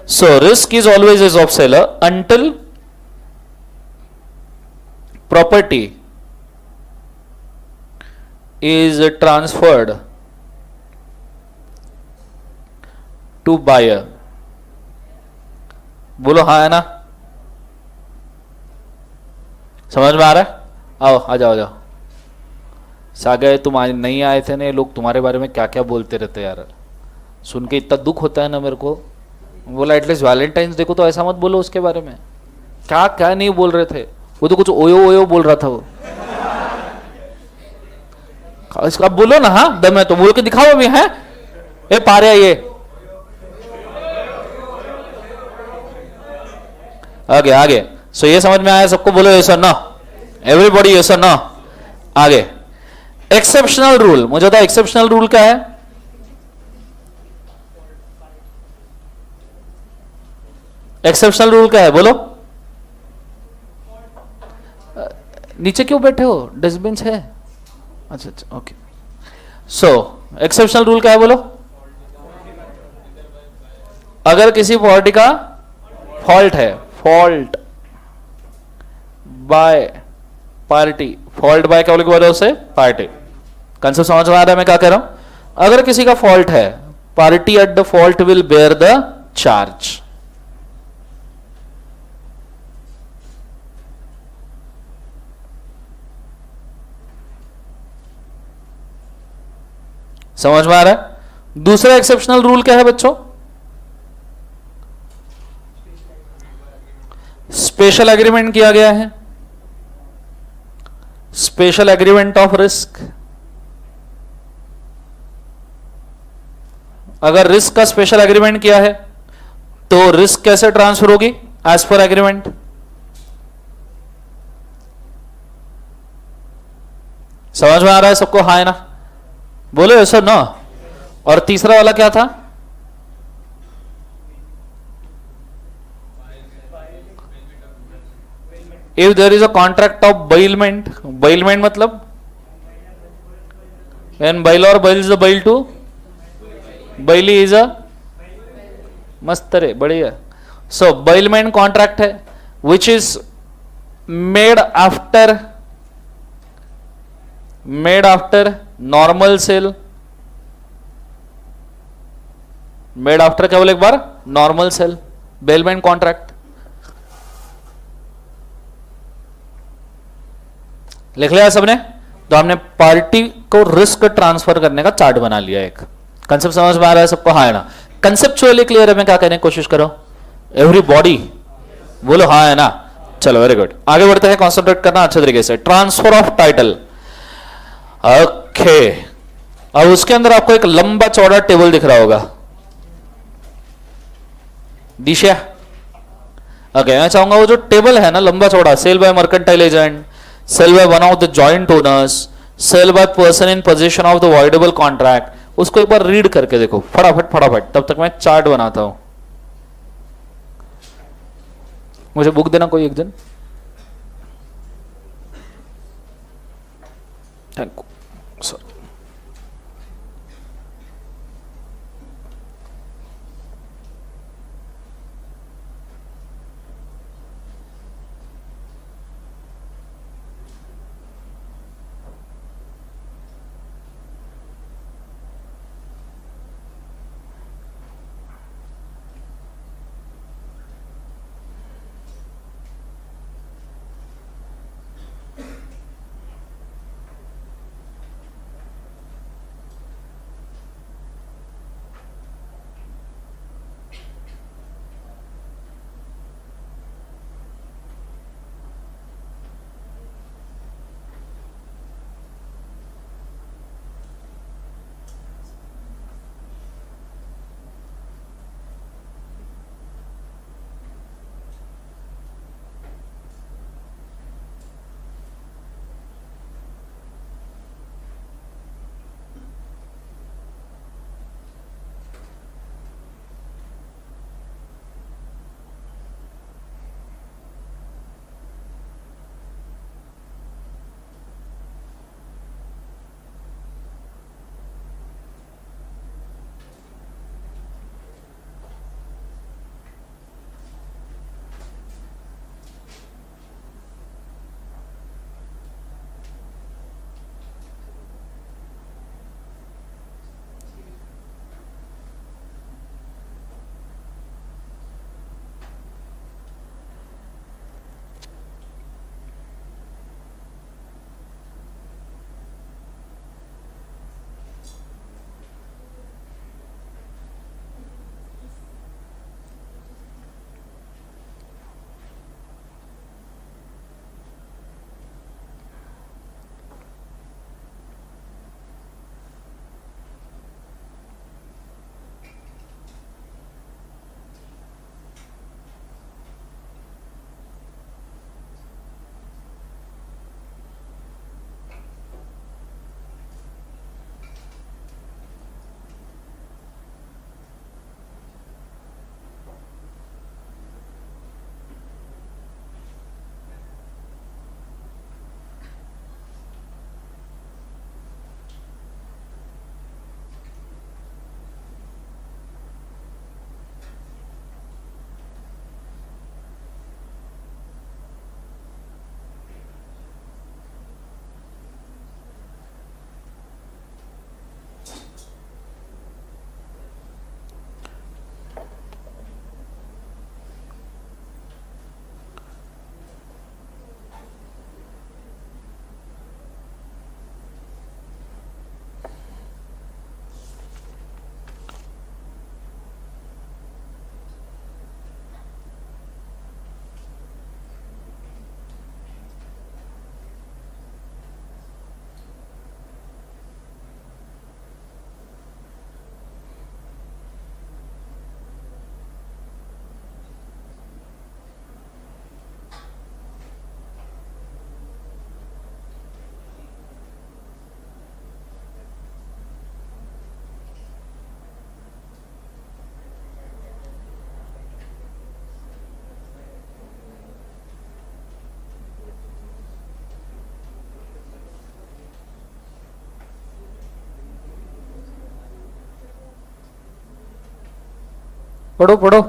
So risk is always is of seller until property is transferred to buyer। बोलो हाँ है ना? समझ में आ रहा है? आओ आ जाओ, आ जाओ। सागर तुम आज नहीं आए थे ना, ये लोग तुम्हारे बारे में क्या क्या बोलते रहते यार, सुन के इतना दुख होता है ना मेरे को। बोला एटलीस्ट वैलेंटाइंस डे को तो ऐसा मत बोलो उसके बारे में। क्या क्या नहीं बोल रहे थे वो, तो कुछ ओयो ओयो बोल रहा था वो। अब बोलो ना, हाँ दम है तो बोल के दिखाओ अभी। है ए पारे ये आगे आगे। सो ये समझ में आया सबको? बोलो ऐसा ना, एवरीबॉडी यस और नो? आगे एक्सेप्शनल रूल, मुझे बताओ एक्सेप्शनल रूल क्या है? एक्सेप्शनल रूल क्या है बोलो? नीचे क्यों बैठे हो, डस्टबिन है? अच्छा अच्छा ओके। सो एक्सेप्शनल रूल क्या है बोलो? अगर किसी पार्टी का फॉल्ट है, fault by party, fault by क्या बोले उसे? पार्टी। कंसेप्ट समझ में आ रहा है मैं क्या कह रहा हूं? अगर किसी का फॉल्ट है, party at the fault will bear the charge. समझ में आ रहा है? दूसरा एक्सेप्शनल रूल क्या है बच्चों? स्पेशल एग्रीमेंट किया गया है, स्पेशल एग्रीमेंट ऑफ रिस्क। अगर रिस्क का स्पेशल एग्रीमेंट किया है तो रिस्क कैसे ट्रांसफर होगी? As per agreement. समझ में आ रहा है सबको? हाँ है ना? बोलो ऐसा ना। और तीसरा वाला क्या था? If there is a contract of bailment, bailment मतलब when bailor bails the bail to, bailey is a मस्त रे बढ़िया। सो bailment कॉन्ट्रैक्ट है which is made after normal sale, made after क्या बोले एक बार? Normal sale, bailment contract. लिख लिया सबने? तो हमने पार्टी को रिस्क ट्रांसफर करने का चार्ट बना लिया एक। कंसेप्ट समझ में आ रहा है सबको? हाँ है ना? कंसेप्चुअली क्लियर है मैं क्या कहने की कोशिश करो? एवरीबॉडी बोलो हाँ है ना? चलो वेरी गुड, आगे बढ़ते हैं। कॉन्सेंट्रेट करना अच्छे तरीके से। Transfer of title. ओके, अब उसके अंदर आपको एक लंबा चौड़ा टेबल दिख रहा होगा, दिशा। ओके, मैं चाहूंगा वो जो टेबल है ना लंबा चौड़ा, sale by mercantile agent, sale by one of the joint owners, sale by person in position of the voidable contract, उसको एक बार रीड करके देखो फटाफट फटाफट, तब तक मैं चार्ट बनाता हूं। मुझे बुक देना कोई एक दिन। Thank you sir. पढ़ो पढ़ो।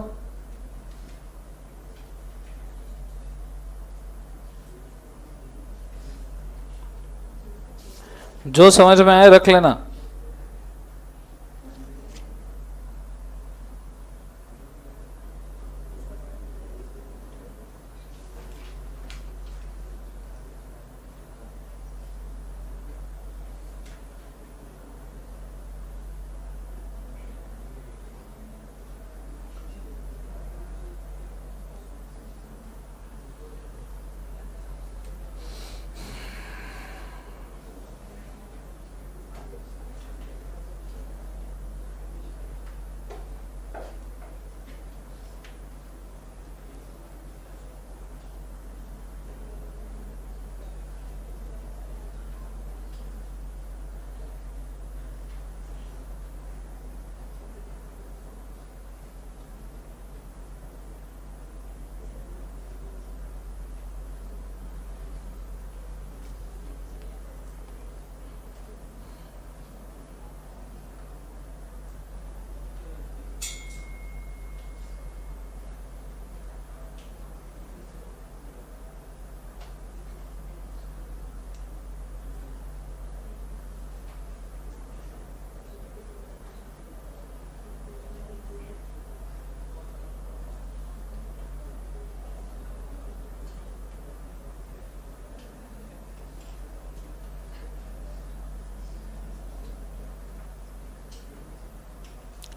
जो समझ में आए रख लेना।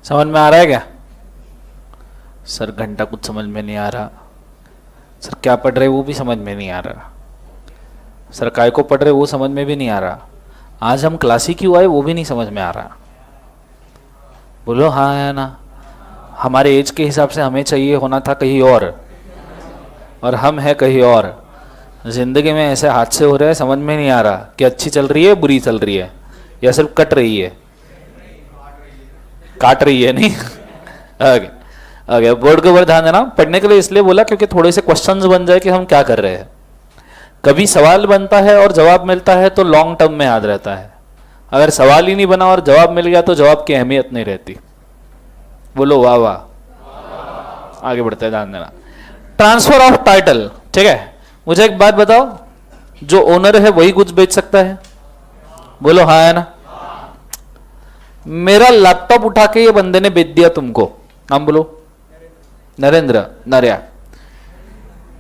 समझ में आ रहा है क्या? सर घंटा कुछ समझ में नहीं आ रहा। सर क्या पढ़ रहे वो भी समझ में नहीं आ रहा। सर काय को पढ़ रहे वो समझ में भी नहीं आ रहा। आज हम क्लास ही क्यों आए वो भी नहीं समझ में आ रहा। बोलो हाँ है ना। हमारे एज के हिसाब से हमें चाहिए होना था कहीं और हम है कहीं और। जिंदगी में ऐसे हादसे हो रहे हैं समझ में नहीं आ रहा कि अच्छी चल रही है बुरी चल रही है या सिर्फ कट रही है, काट रही है नहीं। आगे बोर्ड के ऊपर ध्यान देना। पढ़ने के लिए इसलिए बोला क्योंकि थोड़े से क्वेश्चंस बन जाए कि हम क्या कर रहे हैं। कभी सवाल बनता है और जवाब मिलता है तो लॉन्ग टर्म में याद रहता है। अगर सवाल ही नहीं बना और जवाब मिल गया तो जवाब की अहमियत नहीं रहती। बोलो वाह वाह। आगे बढ़ते हैं, ध्यान देना। ट्रांसफर ऑफ टाइटल, ठीक है। मुझे एक बात बताओ, जो ओनर है वही कुछ बेच सकता है? बोलो हाँ है ना। मेरा लैपटॉप उठा के ये बंदे ने बेच दिया तुमको, नाम बोलो। नरेंद्र, नर्या।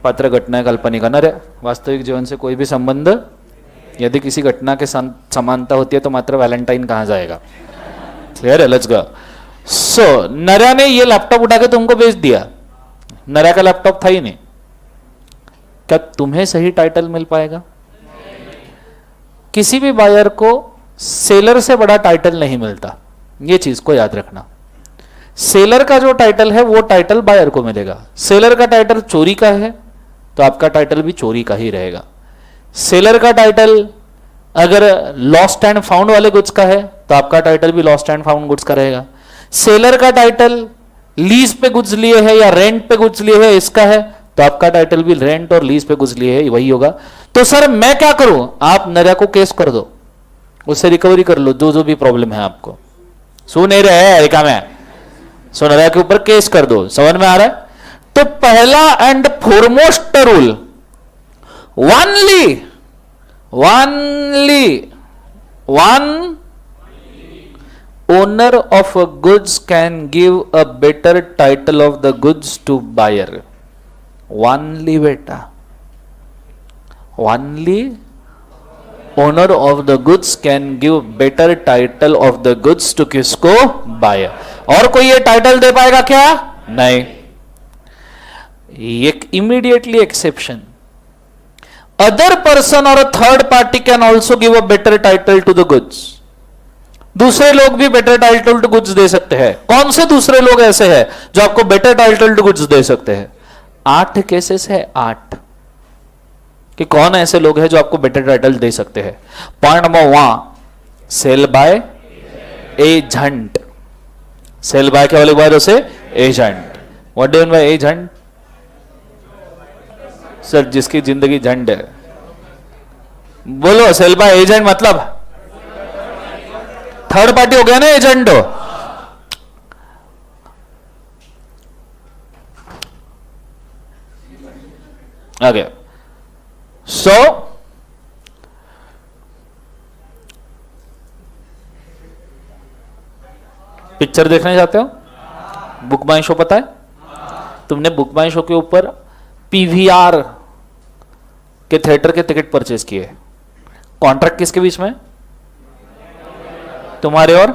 पात्र घटना काल्पनिक, नर्या। वास्तविक जीवन से कोई भी संबंध, यदि किसी घटना के समानता होती है तो मात्र वैलेंटाइन कहा जाएगा। क्लियर है? Let's go. सो नर्या ने ये लैपटॉप उठा के तुमको बेच दिया। नर्या का लैपटॉप था ही नहीं। क्या तुम्हें सही टाइटल मिल पाएगा? किसी भी बायर को सेलर से बड़ा टाइटल नहीं मिलता, ये चीज को याद रखना। सेलर का जो टाइटल है वो टाइटल बायर को मिलेगा। सेलर का टाइटल चोरी का है तो आपका टाइटल भी चोरी का ही रहेगा। सेलर का टाइटल अगर लॉस्ट एंड फाउंड वाले गुड्स का है तो आपका टाइटल भी लॉस्ट एंड फाउंड गुड्स का रहेगा। सेलर का टाइटल लीज पे गुड्स लिए है या रेंट पे गुड्स लिए है इसका है तो आपका टाइटल भी रेंट और लीज पे गुड्स लिए है वही होगा। तो सर मैं क्या करूं? आप नर्या को केस कर दो, उससे रिकवरी कर लो जो जो भी प्रॉब्लम है आपको। सुन नहीं रहे एरिका में, सो नर्या के ऊपर केस कर दो। समझ में आ रहा है? तो पहला and foremost rule, one owner of a goods can give a better title of the goods to buyer. Only बेटा, only owner of the goods can give better title of the goods to किसको? buyer. और कोई ये title दे पाएगा क्या? नहीं। एक immediately exception, other person or a third party can also give a better title to the goods. दूसरे लोग भी बेटर टाइटल टू गुड्स दे सकते हैं। कौन से दूसरे लोग ऐसे हैं जो आपको बेटर टाइटल टू गुड्स दे सकते हैं? 8 केसेस है, 8 कि कौन ऐसे लोग हैं जो आपको बेटर टाइटल दे सकते हैं। Point number 1, sale by agent. Sale by क्या बोले बाद उसे? Agent. What do you mean by agent? Sir जिसकी जिंदगी झंड है। बोलो सेल बाय एजेंट मतलब थर्ड पार्टी हो गया ना एजेंट। आगे सो पिक्चर देखने जाते हो, बुक माई शो पता है? तुमने बुक माई शो के ऊपर पीवीआर के थिएटर के टिकट परचेज किए, कॉन्ट्रैक्ट किसके बीच में? तुम्हारे और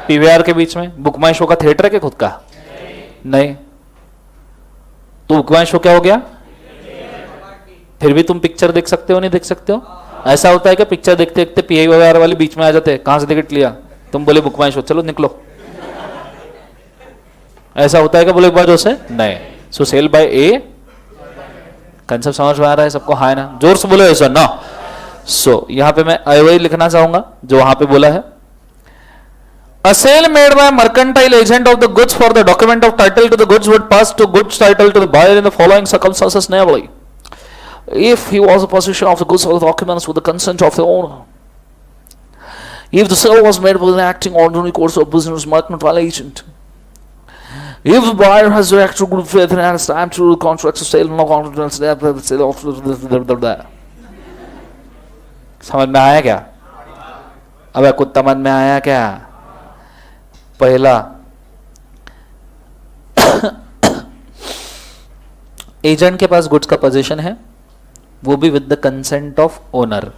पीवीआर के बीच में। बुक माई शो का थिएटर है कि खुद का? नहीं। तो बुक माई शो क्या हो गया? फिर भी तुम पिक्चर देख सकते हो, नहीं देख सकते हो? ऐसा होता है कि पिक्चर देखते देखते पीवीआर वाले बीच में आ जाते हैं, कहां से टिकट लिया? तुम बोले बुक माई शो, चलो निकलो। ऐसा होता है क्या बोले एक बार जोर से? नहीं। सो सेल बाय ए, कंसेप्ट समझ में आ रहा है सबको? हाँ ना, जोर से बोलो ऐसा ना। सो यहां पे मैं आई लिखना चाहूंगा जो वहां पे बोला है, a sale made by a mercantile agent of the goods for the document of title to the goods would pass to goods title to the buyer in the following circumstances namely, if he was in possession of the goods or the documents with the consent of the owner, if the sale was made within acting ordinary course of business mercantile agent, if the buyer has the actual good faith and has time to contract the sale, no contract the sale of समझ में आया क्या? अब कुत्ता मन में आया क्या? पहला, एजेंट के पास गुड्स का पोजीशन है, वो भी with the consent of owner,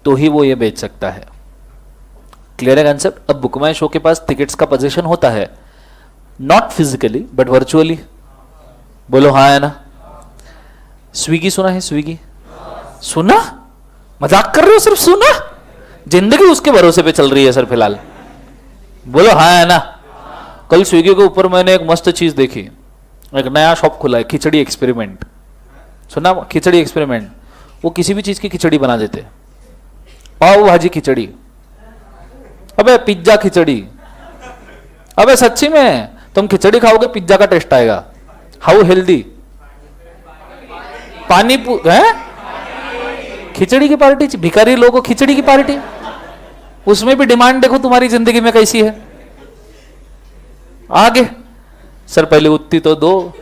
तो ही वो ये बेच सकता है। क्लियर है कंसेप्ट? अब बुक माई शो के पास टिकट्स का पोजीशन होता है, नॉट फिजिकली बट वर्चुअली। बोलो हाँ है ना? स्विगी सुना है? स्विगी सुना? मजाक कर रहे हो? सिर्फ सुना? जिंदगी उसके भरोसे पे चल रही है सर फिलहाल। बोलो हाँ है ना? कल स्विगी के ऊपर मैंने एक मस्त चीज देखी, एक नया शॉप खुला है, खिचड़ी एक्सपेरिमेंट। सुना? खिचड़ी एक्सपेरिमेंट। वो किसी भी चीज की खिचड़ी बना देते, पाव भाजी खिचड़ी, अबे पिज्जा खिचड़ी। अबे सच्ची में तुम खिचड़ी खाओगे, पिज्जा का टेस्ट आएगा। How healthy? पानी है? खिचड़ी की पार्टी, भिखारी लोगों खिचड़ी की पार्टी, उसमें भी डिमांड देखो तुम्हारी जिंदगी में कैसी है। आगे सर पहले उतनी तो दो,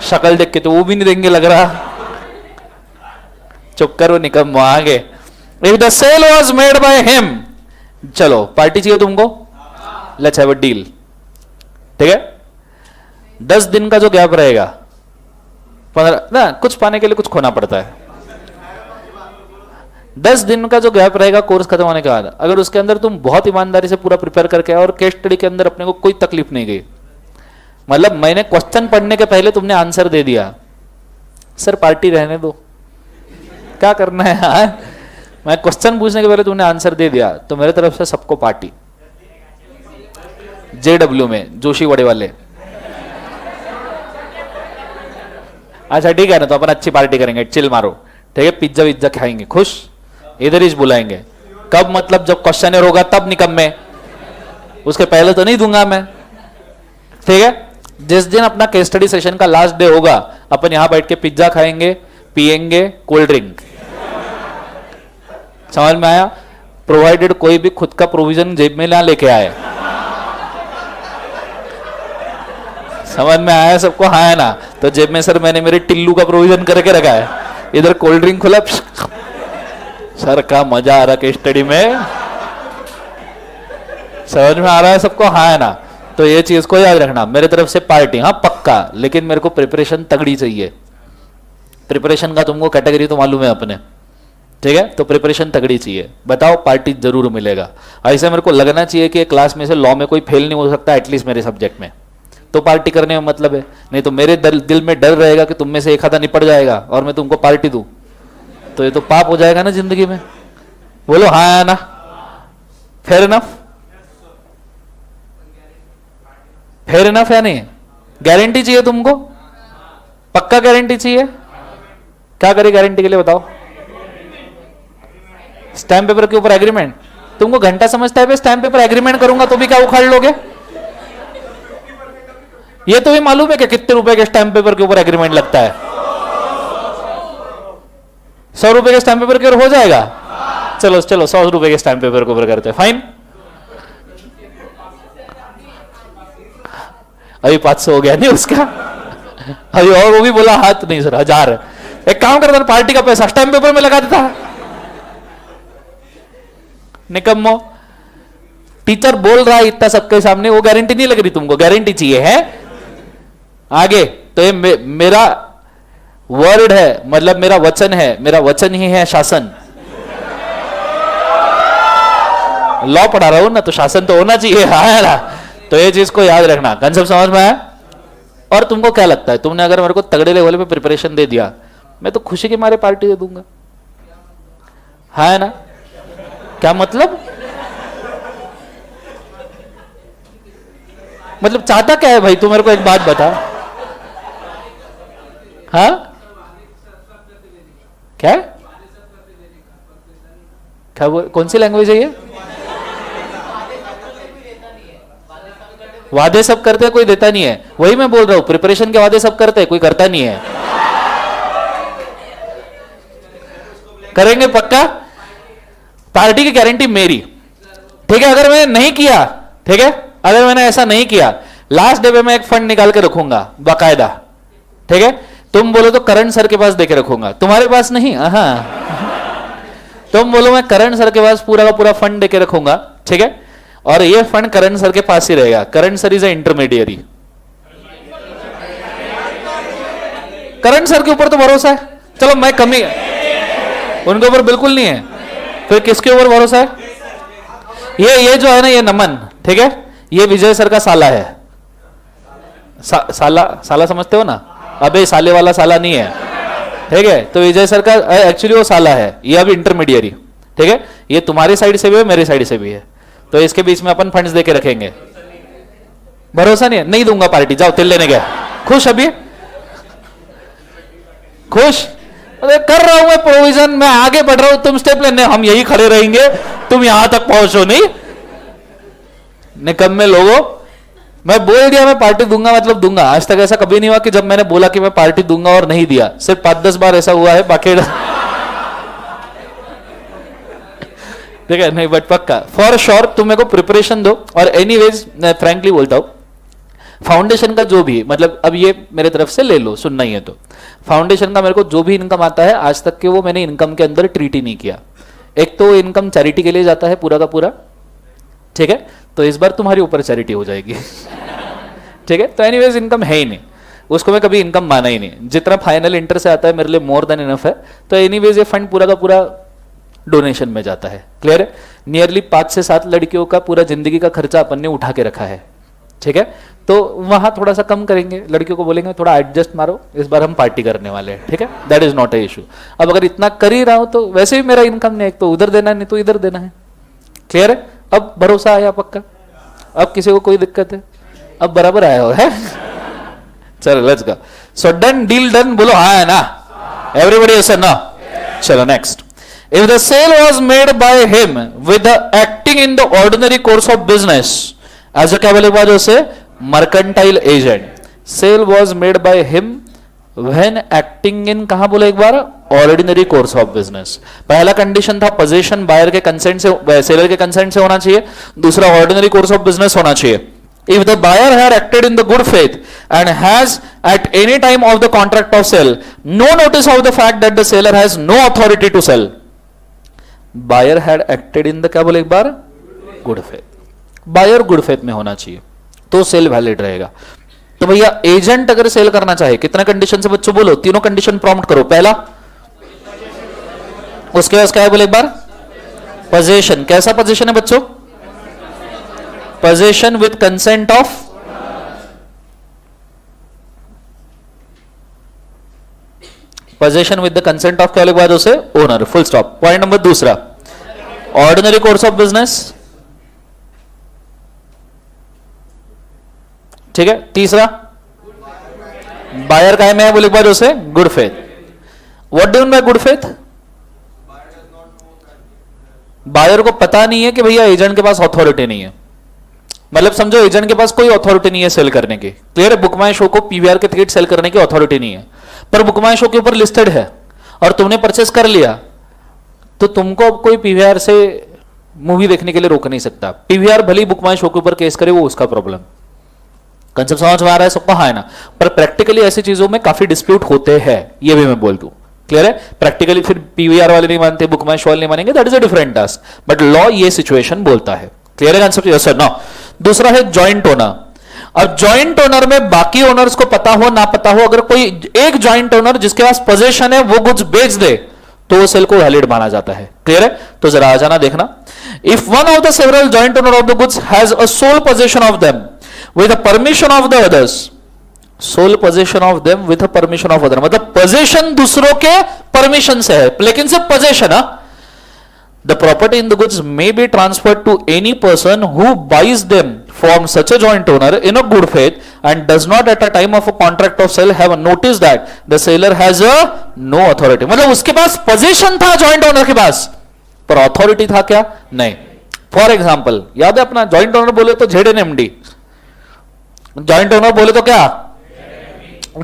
शक्ल देख के तो वो भी नहीं देंगे लग रहा। चुप करो निकम्मो। आगे, if the sale was made by him, चलो पार्टी चाहिए तुमको, लेट्स हैव अ डील। ठीक है? 10 दिन का जो गैप रहेगा, 15 ना, कुछ पाने के लिए कुछ खोना पड़ता है। 10 दिन का जो गैप रहेगा कोर्स खत्म होने के बाद, अगर उसके अंदर तुम बहुत ईमानदारी से पूरा प्रिपेयर करके आए और केस स्टडी के अंदर अपने को कोई तकलीफ नहीं गई, मतलब मैंने क्वेश्चन पढ़ने के पहले तुमने आंसर दे दिया, सर पार्टी रहने दो, क्या करना है यार, मैं क्वेश्चन पूछने के पहले तुमने आंसर दे दिया, तो मेरे तरफ से सबको पार्टी। JW में जोशी वड़े वाले। अच्छा ठीक है ना, तो अपन अच्छी पार्टी करेंगे, चिल मारो। ठीक है? पिज्जा विज्जा खाएंगे, खुश, इधर ही बुलाएंगे। कब? मतलब जब क्वेश्चनर होगा तब निकम्मे, उसके पहले तो नहीं दूंगा मैं। ठीक है? जिस दिन अपना केस स्टडी सेशन का लास्ट डे होगा, अपन यहां बैठ के पिज्जा खाएंगे, पिएंगे, कोल्ड ड्रिंक। समझ में आया? प्रोवाइडेड कोई भी खुद का प्रोविजन जेब में ना लेके आए। समझ में आया सबको? हाँ है ना? तो जेब में सर मैंने मेरे टिल्लू का प्रोविजन करके रखा है, इधर कोल्ड ड्रिंक खुला, सर का मजा आ रहा है स्टडी में। समझ में आ रहा है सबको? हाँ है ना? तो ये चीज को याद रखना, मेरे तरफ से पार्टी, हाँ पक्का, लेकिन मेरे को प्रिपरेशन तगड़ी चाहिए। प्रिपरेशन का तुमको कैटेगरी तो मालूम है अपने। ठीक है? तो प्रिपरेशन तगड़ी चाहिए, बताओ पार्टी जरूर मिलेगा। ऐसे मेरे को लगना चाहिए कि क्लास में से लॉ में कोई फेल नहीं हो सकता एटलीस्ट मेरे सब्जेक्ट में, तो पार्टी करने में मतलब है। नहीं तो मेरे दिल में डर रहेगा कि तुम में से एक आधा निपट जाएगा और मैं तुमको पार्टी दूं, तो ये तो पाप हो जाएगा ना जिंदगी में। बोलो हाँ ना? Fair enough? फेयर इनफ या नहीं? गारंटी चाहिए तुमको? पक्का गारंटी चाहिए? क्या करे गारंटी के लिए बताओ? स्टैम्प पेपर के ऊपर एग्रीमेंट? तुमको घंटा समझता है स्टैम्प पेपर एग्रीमेंट करूंगा तो भी क्या उखाड़ लोगे? ये तो भी मालूम है कि कितने रुपए के स्टैम्प पेपर के ऊपर एग्रीमेंट लगता है? 100 रुपए के स्टैम्प पेपर के ऊपर हो जाएगा? चलो चलो 100 रुपए के स्टैम्प पेपर के ऊपर करते हैं, फाइन। अभी 500 हो गया नहीं उसका? अभी और वो भी बोला हाथ नहीं सर 1000। एक काम करता पार्टी का पैसा स्टैम्प पेपर में लगा देता। निकम्मो, टीचर बोल रहा है इतना सबके सामने, वो गारंटी नहीं लग रही तुमको, गारंटी चाहिए है आगे। तो ये मेरा वर्ड है, मतलब मेरा वचन है, मेरा वचन ही है शासन। लॉ पढ़ा रहा हूं ना, तो शासन तो होना चाहिए, है ना। तो ये चीज को याद रखना, कंसेप्ट समझ में आया। और तुमको क्या लगता है, तुमने अगर मेरे को तगड़े लेवल पे प्रिपरेशन दे दिया, मैं तो खुशी के मारे पार्टी दे दूंगा, है ना। क्या मतलब चाहता क्या है भाई, तू मेरे को एक बात बता। हाँ क्या क्या वो कौन सी लैंग्वेज है ये? वादे सब करते हैं, कोई देता नहीं है। वही मैं बोल रहा हूं, प्रिपरेशन के वादे सब करते हैं, कोई करता नहीं है। करेंगे पक्का, पार्टी की गारंटी मेरी, ठीक है। अगर मैंने नहीं किया, ठीक है, अगर मैंने ऐसा नहीं किया, लास्ट डे पे मैं एक फंड निकाल के रखूंगा बाकायदा, ठीक है। तुम बोलो तो करण सर के पास देके रखूंगा, तुम्हारे पास नहीं। हाँ, तुम बोलो मैं करण सर के पास पूरा का पूरा फंड देके रखूंगा, ठीक है। और ये फंड करण सर के पास ही रहेगा। Karan sir is a intermediary. Karan sir के ऊपर तो भरोसा है, चलो मैं कमी, उनके ऊपर बिल्कुल नहीं है, फिर किसके ऊपर भरोसा है? ये जो है ना, ये नमन, ठीक है, ये विजय सर का साला है। साला समझते हो ना? अबे साले वाला साला नहीं है, ठीक है। तो विजय सर का एक्चुअली वो साला है, ये अभी इंटरमीडियरी, ठीक है। ये तुम्हारी साइड से भी है, मेरी साइड से भी है, तो इसके बीच में अपन फंड्स देके रखेंगे। भरोसा नहीं है, नहीं दूंगा पार्टी, जाओ तिल लेने गया। खुश अभी खुश? अरे कर रहा हूं मैं प्रोविजन, मैं आगे बढ़ रहा हूं, तुम स्टेप लेने, हम यही खड़े रहेंगे, तुम यहां तक पहुंचो नहीं। निकम्मे लोगों, मैं बोल दिया मैं पार्टी दूंगा मतलब दूंगा। आज तक ऐसा कभी नहीं हुआ कि जब मैंने बोला कि मैं पार्टी दूंगा और नहीं दिया। सिर्फ 5-10 बार ऐसा हुआ है, बाकी ठीक है नहीं, बट पक्का फॉर श्योर तुम मेरे को प्रिपरेशन दो। और एनीवेज मैं फ्रैंकली बोलता हूं, फाउंडेशन का जो भी, मतलब अब ये मेरे तरफ से ले लो, सुनना ही है तो, फाउंडेशन का मेरे को जो भी इनकम आता है आज तक के, वो मैंने इनकम के अंदर ट्रीट ही नहीं किया। एक तो इनकम चैरिटी के लिए जाता है पूरा का पूरा, ठीक है। तो इस बार तुम्हारे ऊपर चैरिटी हो जाएगी, ठीक है। तो एनीवेज इनकम है ही नहीं, उसको मैं कभी इनकम माना ही नहीं। जितना फाइनल इंटर से आता है मेरे लिए मोर देन इनफ है। तो एनीवेज ये फंड पूरा का पूरा डोनेशन में जाता है, क्लियर है। नियरली 5 से 7 लड़कियों का पूरा जिंदगी का खर्चा अपन ने उठा के रखा है, ठीक है। तो वहां थोड़ा सा कम करेंगे, लड़कियों को बोलेंगे थोड़ा एडजस्ट मारो, इस बार हम पार्टी करने वाले हैं, ठीक है। That is not a issue. अब अगर इतना कर ही रहा हूं तो वैसे भी मेरा इनकम नहीं, एक तो उधर देना नहीं तो इधर देना है, क्लियर है। अब भरोसा आया पक्का, अब किसी को कोई दिक्कत है? अब बराबर आया हो है। चलो let's go. So done, deal done, बोलो हाँ है ना? एवरीबॉडी से ना? चलो next. If the sale was made by him with the acting in the ordinary course of business, as a क्या बोले बाजू से mercantile agent, sale was made by him when acting in कहाँ बोले एक बार? Ordinary course of business। पहला condition था position buyer के कंसेंट से, सेलर के कंसेंट से होना चाहिए। दूसरा ऑर्डिनरी कोर्स ऑफ बिजनेस होना चाहिए। If the buyer had acted in the good faith and has at any time of the contract of sale no notice of the fact that the seller has no authority to sell, buyer had acted in the क्या बोले एक बार? Good faith. Buyer good faith में होना चाहिए तो cell valid रहेगा। तो भैया एजेंट अगर सेल करना चाहे कितना कंडीशन से बच्चों बोलो? तीनों कंडीशन प्रॉम्प्ट करो। पहला, उसके बाद क्या है बोले एक बार? पोजीशन। कैसा पोजीशन है बच्चों? Position with consent of, position with the consent of क्या लिखवा दो उसे? Owner, full stop. Point number दूसरा, ऑर्डिनरी कोर्स ऑफ बिजनेस, ठीक है। तीसरा, बायर का में है वो लिखवा दो उसे? Good faith. What do mean by good faith? Buyer को पता नहीं है कि भैया एजेंट के पास अथॉरिटी नहीं है, मतलब समझो एजेंट के पास कोई अथॉरिटी नहीं है सेल करने की, क्लियर है। बुक माई शो को पीवीआर के टिकट सेल करने की अथॉरिटी नहीं है, पर बुक माई शो के ऊपर लिस्टेड है और तुमने परचेस कर लिया, तो तुमको अब कोई पीवीआर से मूवी देखने के लिए रोक नहीं सकता। पीवीआर भले बुक माई शो के ऊपर केस करे, वो उसका प्रॉब्लम। कंसेप्ट समझ में आ रहा है सबको? हाँ है ना? पर प्रैक्टिकली ऐसी चीजों में काफी डिस्प्यूट होते हैं, ये भी मैं बोल दूं। क्लियर है? प्रैक्टिकली फिर पीवीआर वाले नहीं मानते, बुक माई शो वाले नहीं मानेंगे, that is a different task, but law ये सिचुएशन बोलता है। क्लियर है कंसेप्ट? Yes sir? नो। दूसरा है जॉइंट ओनर। अब जॉइंट ओनर में बाकी ओनर्स को पता हो ना पता हो, अगर कोई एक जॉइंट ओनर जिसके पास पोजीशन है वो गुड्स बेच दे तो वो सेल को वैलिड माना जाता है। क्लियर है? तो जरा आ जाना देखना। If one of the several joint owner of the goods has a sole position of them with the permission of the others, sole position of them with the permission of other, मतलब position दूसरों के permission से है, लेकिन सिर्फ position है। The property in the goods may be transferred to any person who buys them from such a joint owner in a good faith and does not at a time of a contract of sale have noticed that the seller has a no authority. मतलब उसके पास position था joint owner के पास, पर authority था क्या? नहीं। For example, याद है अपना जॉइंट ओनर बोले तो ZNMD, जॉइंट ओनर बोले तो क्या?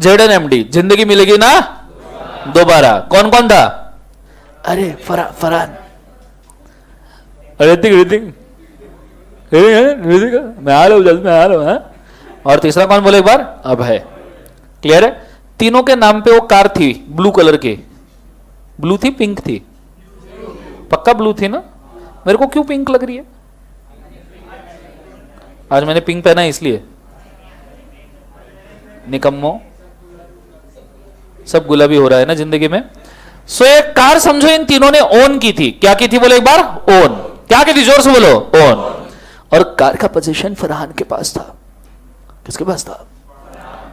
ZNMD, जिंदगी मिलेगी ना दोबारा। कौन कौन था? अरे फरहान, ऋतिक मैं आ रहा हूं, जल्द में आ रहा हूं। और तीसरा कौन बोले एक बार? अभय। क्लियर है? तीनों के नाम पे वो कार थी ब्लू कलर की। ब्लू थी पिंक थी? पक्का ब्लू थी ना? मेरे को क्यों पिंक लग रही है? आज मैंने पिंक पहना है इसलिए। निकम्मो, सब गुलाबी हो रहा है ना जिंदगी में। सो एक कार समझो इन तीनों ने ओन की थी। क्या की थी बोले एक बार? ओन। क्या की थी? जोर से बोलो। ओन। और कार का पोजीशन फरहान के पास था। किसके पास था?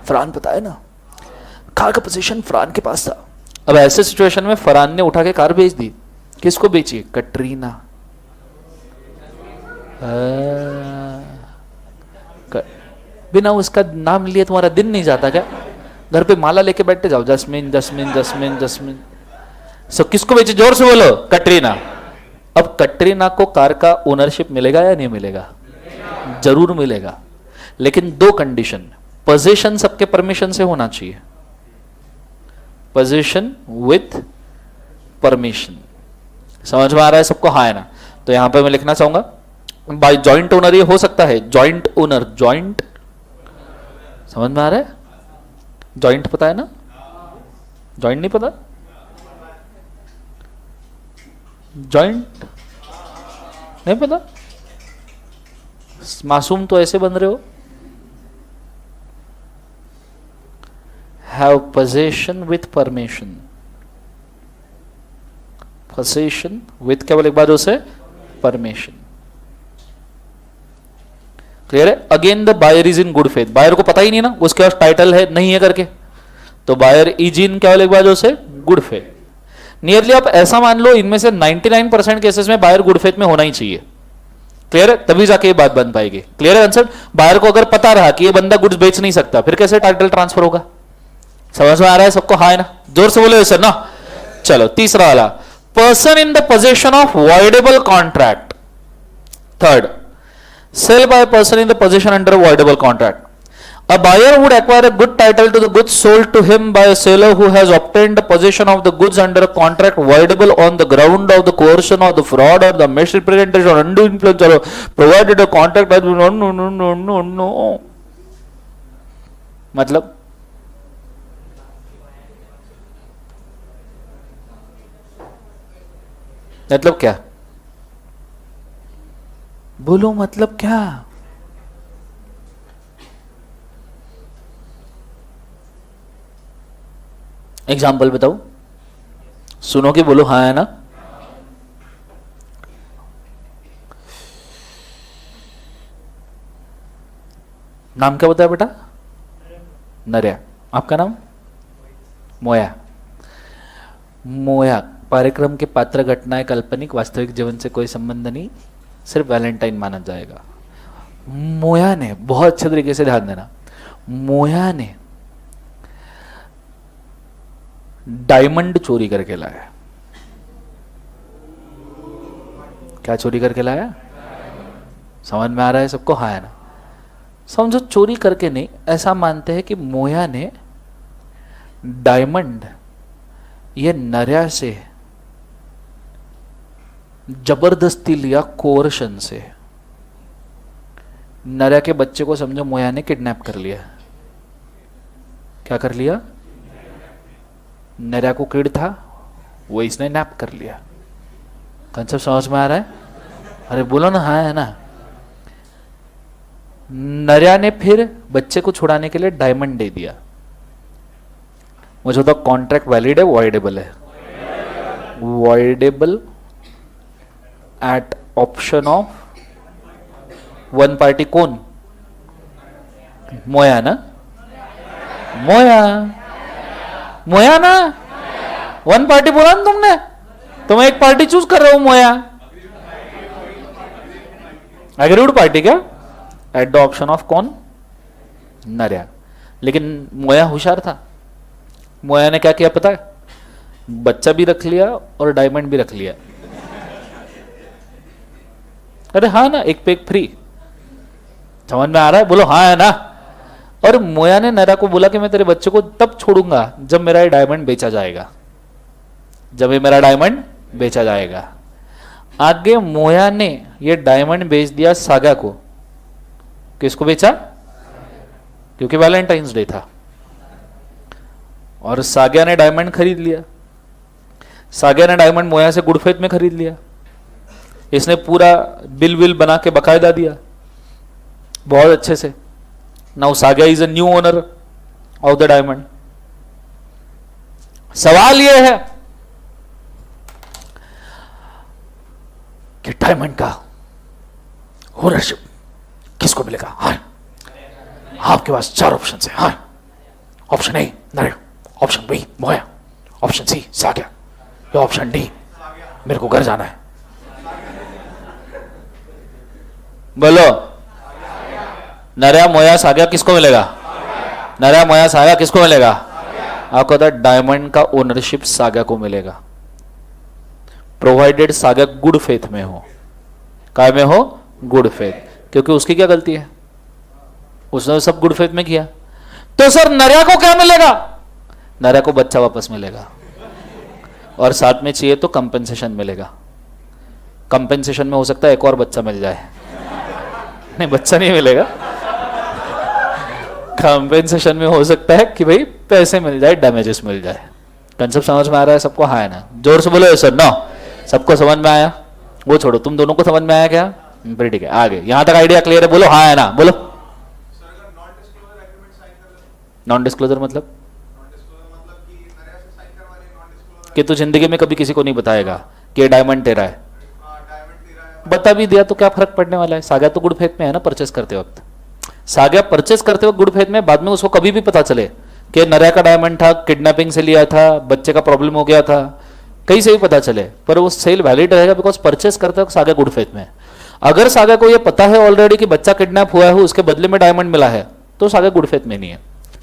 फरहान, पता है ना? कार का पोजीशन फरहान के पास था। अब ऐसे सिचुएशन में फरहान ने उठा के कार बेच दी। किसको बेची? कटरीना। बिना उसका नाम लिए तुम्हारा दिन नहीं जाता क्या? घर पे माला लेके बैठते जाओ, जस्मिन जस्मिन जस्मिन जस्मिन। सो किसको बेची? जोर से बोलो। कटरीना। अब कटरीना को कार का ओनरशिप मिलेगा या नहीं मिलेगा? जरूर मिलेगा, लेकिन दो कंडीशन। पोजीशन सबके परमिशन से होना चाहिए, पोजीशन विथ परमिशन। समझ में आ रहा है सबको? हाँ है ना? तो यहां पे मैं लिखना चाहूंगा बाय जॉइंट ओनर ये हो सकता है। जॉइंट ओनर, जॉइंट, समझ में आ रहा है? जॉइंट पता है ना? जॉइंट नहीं पता? जॉइंट नहीं पता? मासूम तो ऐसे बन रहे हो। Have position with permission. Position with क्या बोले एक बार उसे? परमिशन। क्लियर है? Again the buyer is in good faith. Buyer को पता ही नहीं ना उसके पास टाइटल है नहीं है करके, तो बायर इज इन क्या बोले एक बार उसे? Good faith. नियरली आप ऐसा मान लो इनमें से 99% केसेस में बायर गुड फेथ में होना ही चाहिए। क्लियर है? तभी जाके ये बात बन पाएगी। क्लियर है कंसेप्ट? बायर को अगर पता रहा कि ये बंदा गुड्स बेच नहीं सकता, फिर कैसे टाइटल ट्रांसफर होगा? समझ में आ रहा है सबको? हाँ है ना? जोर से बोलो सर ना। चलो तीसरा वाला, person in the position of voidable contract. Third, sale by person in the position under voidable contract. A buyer would acquire a good title to the goods sold to him by a seller who has obtained the possession of the goods under a contract voidable on the ground of the coercion or the fraud or the misrepresentation or undue influence or provided a contract has been no. मतलब क्या? बोलो मतलब क्या? Example बताओ, सुनो कि बोलो हाँ है ना? नाम क्या बताया बेटा? नर्या। आपका नाम? मोया। मोया। कार्यक्रम के पात्र घटनाएं काल्पनिक, वास्तविक जीवन से कोई संबंध नहीं, सिर्फ वैलेंटाइन माना जाएगा। मोया ने, बहुत अच्छे तरीके से ध्यान देना, मोया ने डायमंड चोरी करके लाया। क्या चोरी करके लाया? समझ में आ रहा है सबको? हाँ है ना? समझो चोरी करके नहीं, ऐसा मानते हैं कि मोया ने डायमंड ये नर्या से जबरदस्ती लिया, कोर्शन से। नर्या के बच्चे को समझो मोया ने किडनैप कर लिया। क्या कर लिया? नर्या को किड था, वो इसने नैप कर लिया। कंसेप्ट समझ में आ रहा है? अरे बोलो ना, हाँ है ना। नर्या ने फिर बच्चे को छुड़ाने के लिए डायमंड दे दिया। मुझे तो कॉन्ट्रैक्ट वैलिड है, वॉइडेबल है? Voidable at option of one party. कौन? मोया ना, मोया, मोया ना। वन पार्टी बोला ना तुमने, तो मैं एक पार्टी चूज कर रहा हूं, मोया। एग्रीड पार्टी क्या? एट द ऑप्शन ऑफ कौन? नर्या। लेकिन मोया होशियार था। मोया ने क्या किया पता है? बच्चा भी रख लिया और डायमंड भी रख लिया। अरे हाँ ना, एक पे एक फ्री। समझ में आ रहा है? बोलो हाँ है ना। और मोया ने नर्या को बोला कि मैं तेरे बच्चे को तब छोड़ूंगा जब मेरा ये डायमंड बेचा जाएगा, जब ये मेरा डायमंड बेचा जाएगा। आगे मोया ने ये डायमंड बेच दिया सागा को। किसको बेचा? क्योंकि वैलेंटाइंस डे था। और सागा ने डायमंड खरीद लिया। सागा ने डायमंड मोया से गुड फेथ में खरीद लिया। इसने पूरा बिल विल बना के बकायदा दिया बहुत अच्छे से। Now saga is a new owner of the diamond. सवाल यह है कि डायमंड का ओनरशिप किसको मिलेगा? हाँ, आपके पास 4 ऑप्शन है। हाँ, ऑप्शन ए नर्या, ऑप्शन बी मोया, ऑप्शन सी सागा, या ऑप्शन डी मेरे को घर जाना है। बोलो, नर्या मोया सागा किसको मिलेगा? नर्या मोया सागा किसको मिलेगा? आपको पता है डायमंड का ओनरशिप सागा को मिलेगा, प्रोवाइडेड सागा गुड फेथ में हो। काय में हो? Good faith. क्योंकि उसकी क्या गलती है? उसने सब गुड फेथ में किया। तो सर नर्या को क्या मिलेगा? नर्या को बच्चा वापस मिलेगा, और साथ में चाहिए तो कंपेंसेशन मिलेगा। कंपेंसेशन में हो सकता है एक और बच्चा मिल जाए। नहीं, बच्चा नहीं मिलेगा। कंपेंसेशन में हो सकता है कि भाई पैसे मिल जाए, डैमेजेस मिल जाए। कंसेप्ट समझ में आ रहा है सबको? हाँ है ना? जोर से बोलो सर। नो, सबको समझ में आया? वो छोड़ो, तुम दोनों को समझ में आया क्या? फिर ठीक है, आगे यहां तक आइडिया क्लियर है? बोलो हाँ है ना? बोलो। नॉन डिस्क्लोजर मतलब कि तू जिंदगी में कभी किसी को नहीं बताएगा कि डायमंड तेरा है। बता भी दिया तो क्या फर्क पड़ने वाला है? सागा तो गुड फेथ में है ना परचेस करते वक्त। सागा परचेस करते वक्त गुड फेथ में, बाद में उसको कभी भी पता चले कि नर्या का डायमंड था, किडनैपिंग से लिया था, बच्चे का प्रॉब्लम हो गया था, कहीं से भी पता चले, पर वो सेल वैलिड रहेगा बिकॉज परचेस करते वक्त सागा गुड फेथ में। अगर सागा को ये पता है ऑलरेडी कि बच्चा किडनैप हुआ है, उसके बदले में डायमंड मिला है, तो सागा गुड फेथ में नहीं है,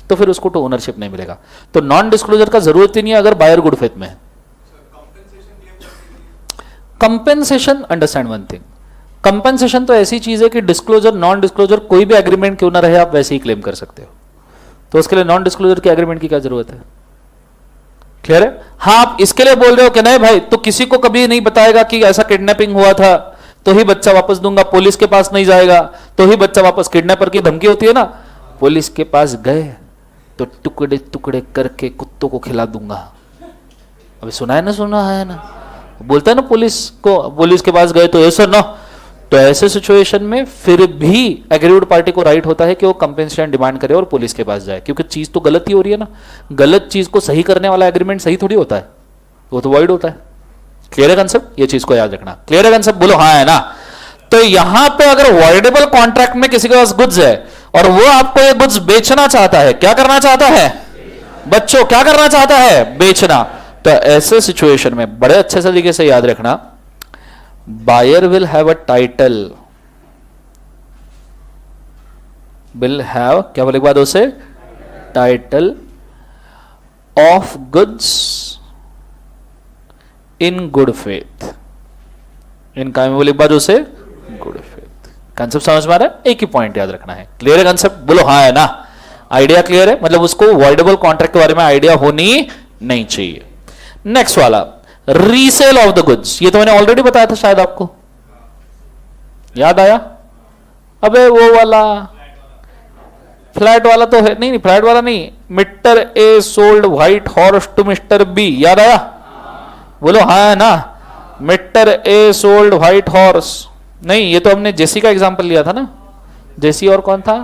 तो फिर उसको तो ओनरशिप नहीं मिलेगा। तो नॉन डिस्क्लोजर का जरूरत ही नहीं है अगर बायर गुड फेथ में है। Compensation, understand one thing, compensation तो ऐसी चीज है कि डिस्क्लोजर नॉन डिस्क्लोजर कोई भी एग्रीमेंट क्यों ना रहे, आप वैसे ही क्लेम कर सकते हो। तो उसके लिए नॉन डिस्क्लोजर के एग्रीमेंट की क्या जरूरत है? क्लियर है? हाँ, आप इसके लिए बोल रहे हो कि नहीं भाई तो किसी को कभी नहीं बताएगा कि ऐसा किडनैपिंग हुआ था, तो ही बच्चा वापस दूंगा, पुलिस के पास नहीं जाएगा तो ही बच्चा वापस। किडनैपर की धमकी होती है ना, पुलिस के पास गए तो टुकड़े टुकड़े करके कुत्तों को खिला दूंगा। अभी सुना है ना? सुना है ना? बोलता है ना पुलिस को, पुलिस के पास गए तो ऐसा ना। तो ऐसे सिचुएशन में फिर भी एग्रीड पार्टी को राइट होता है कि वो कंपेंसेशन डिमांड करे और पुलिस के पास जाए, क्योंकि चीज तो गलत ही हो रही है ना। गलत चीज को सही करने वाला एग्रीमेंट सही थोड़ी होता है, वो तो वॉइड होता है। क्लियर है कंसेप्ट? ये चीज को याद रखना। क्लियर है कंसेप्ट? बोलो हाँ है ना? तो यहां पे अगर वॉइडेबल कॉन्ट्रैक्ट में किसी के पास गुड्स है और वो आपको ये गुड्स बेचना चाहता है, क्या करना चाहता है बच्चों? क्या करना चाहता है? बेचना। तो ऐसे सिचुएशन में बड़े अच्छे तरीके से याद रखना, buyer will have a title, will have, क्या बोले बाद उसे? Title of goods in good faith. In काय में बोले बाद उसे? Good faith. कंसेप्ट समझ में आ रहा है? एक ही पॉइंट याद रखना है। क्लियर है कंसेप्ट? बोलो हाँ है ना? आइडिया क्लियर है? मतलब उसको वॉइडेबल कॉन्ट्रैक्ट के बारे में आइडिया होनी नहीं चाहिए। नेक्स्ट वाला, रीसेल ऑफ द गुड्स। ये तो मैंने ऑलरेडी बताया था, शायद आपको याद आया। अबे वो वाला फ्लैट वाला तो है नहीं, फ्लैट वाला नहीं, mister A sold white horse to mister B, याद आया? बोलो हाँ है ना। Mister A sold white horse, नहीं ये तो हमने जेसी का एग्जांपल लिया था ना। जेसी और कौन था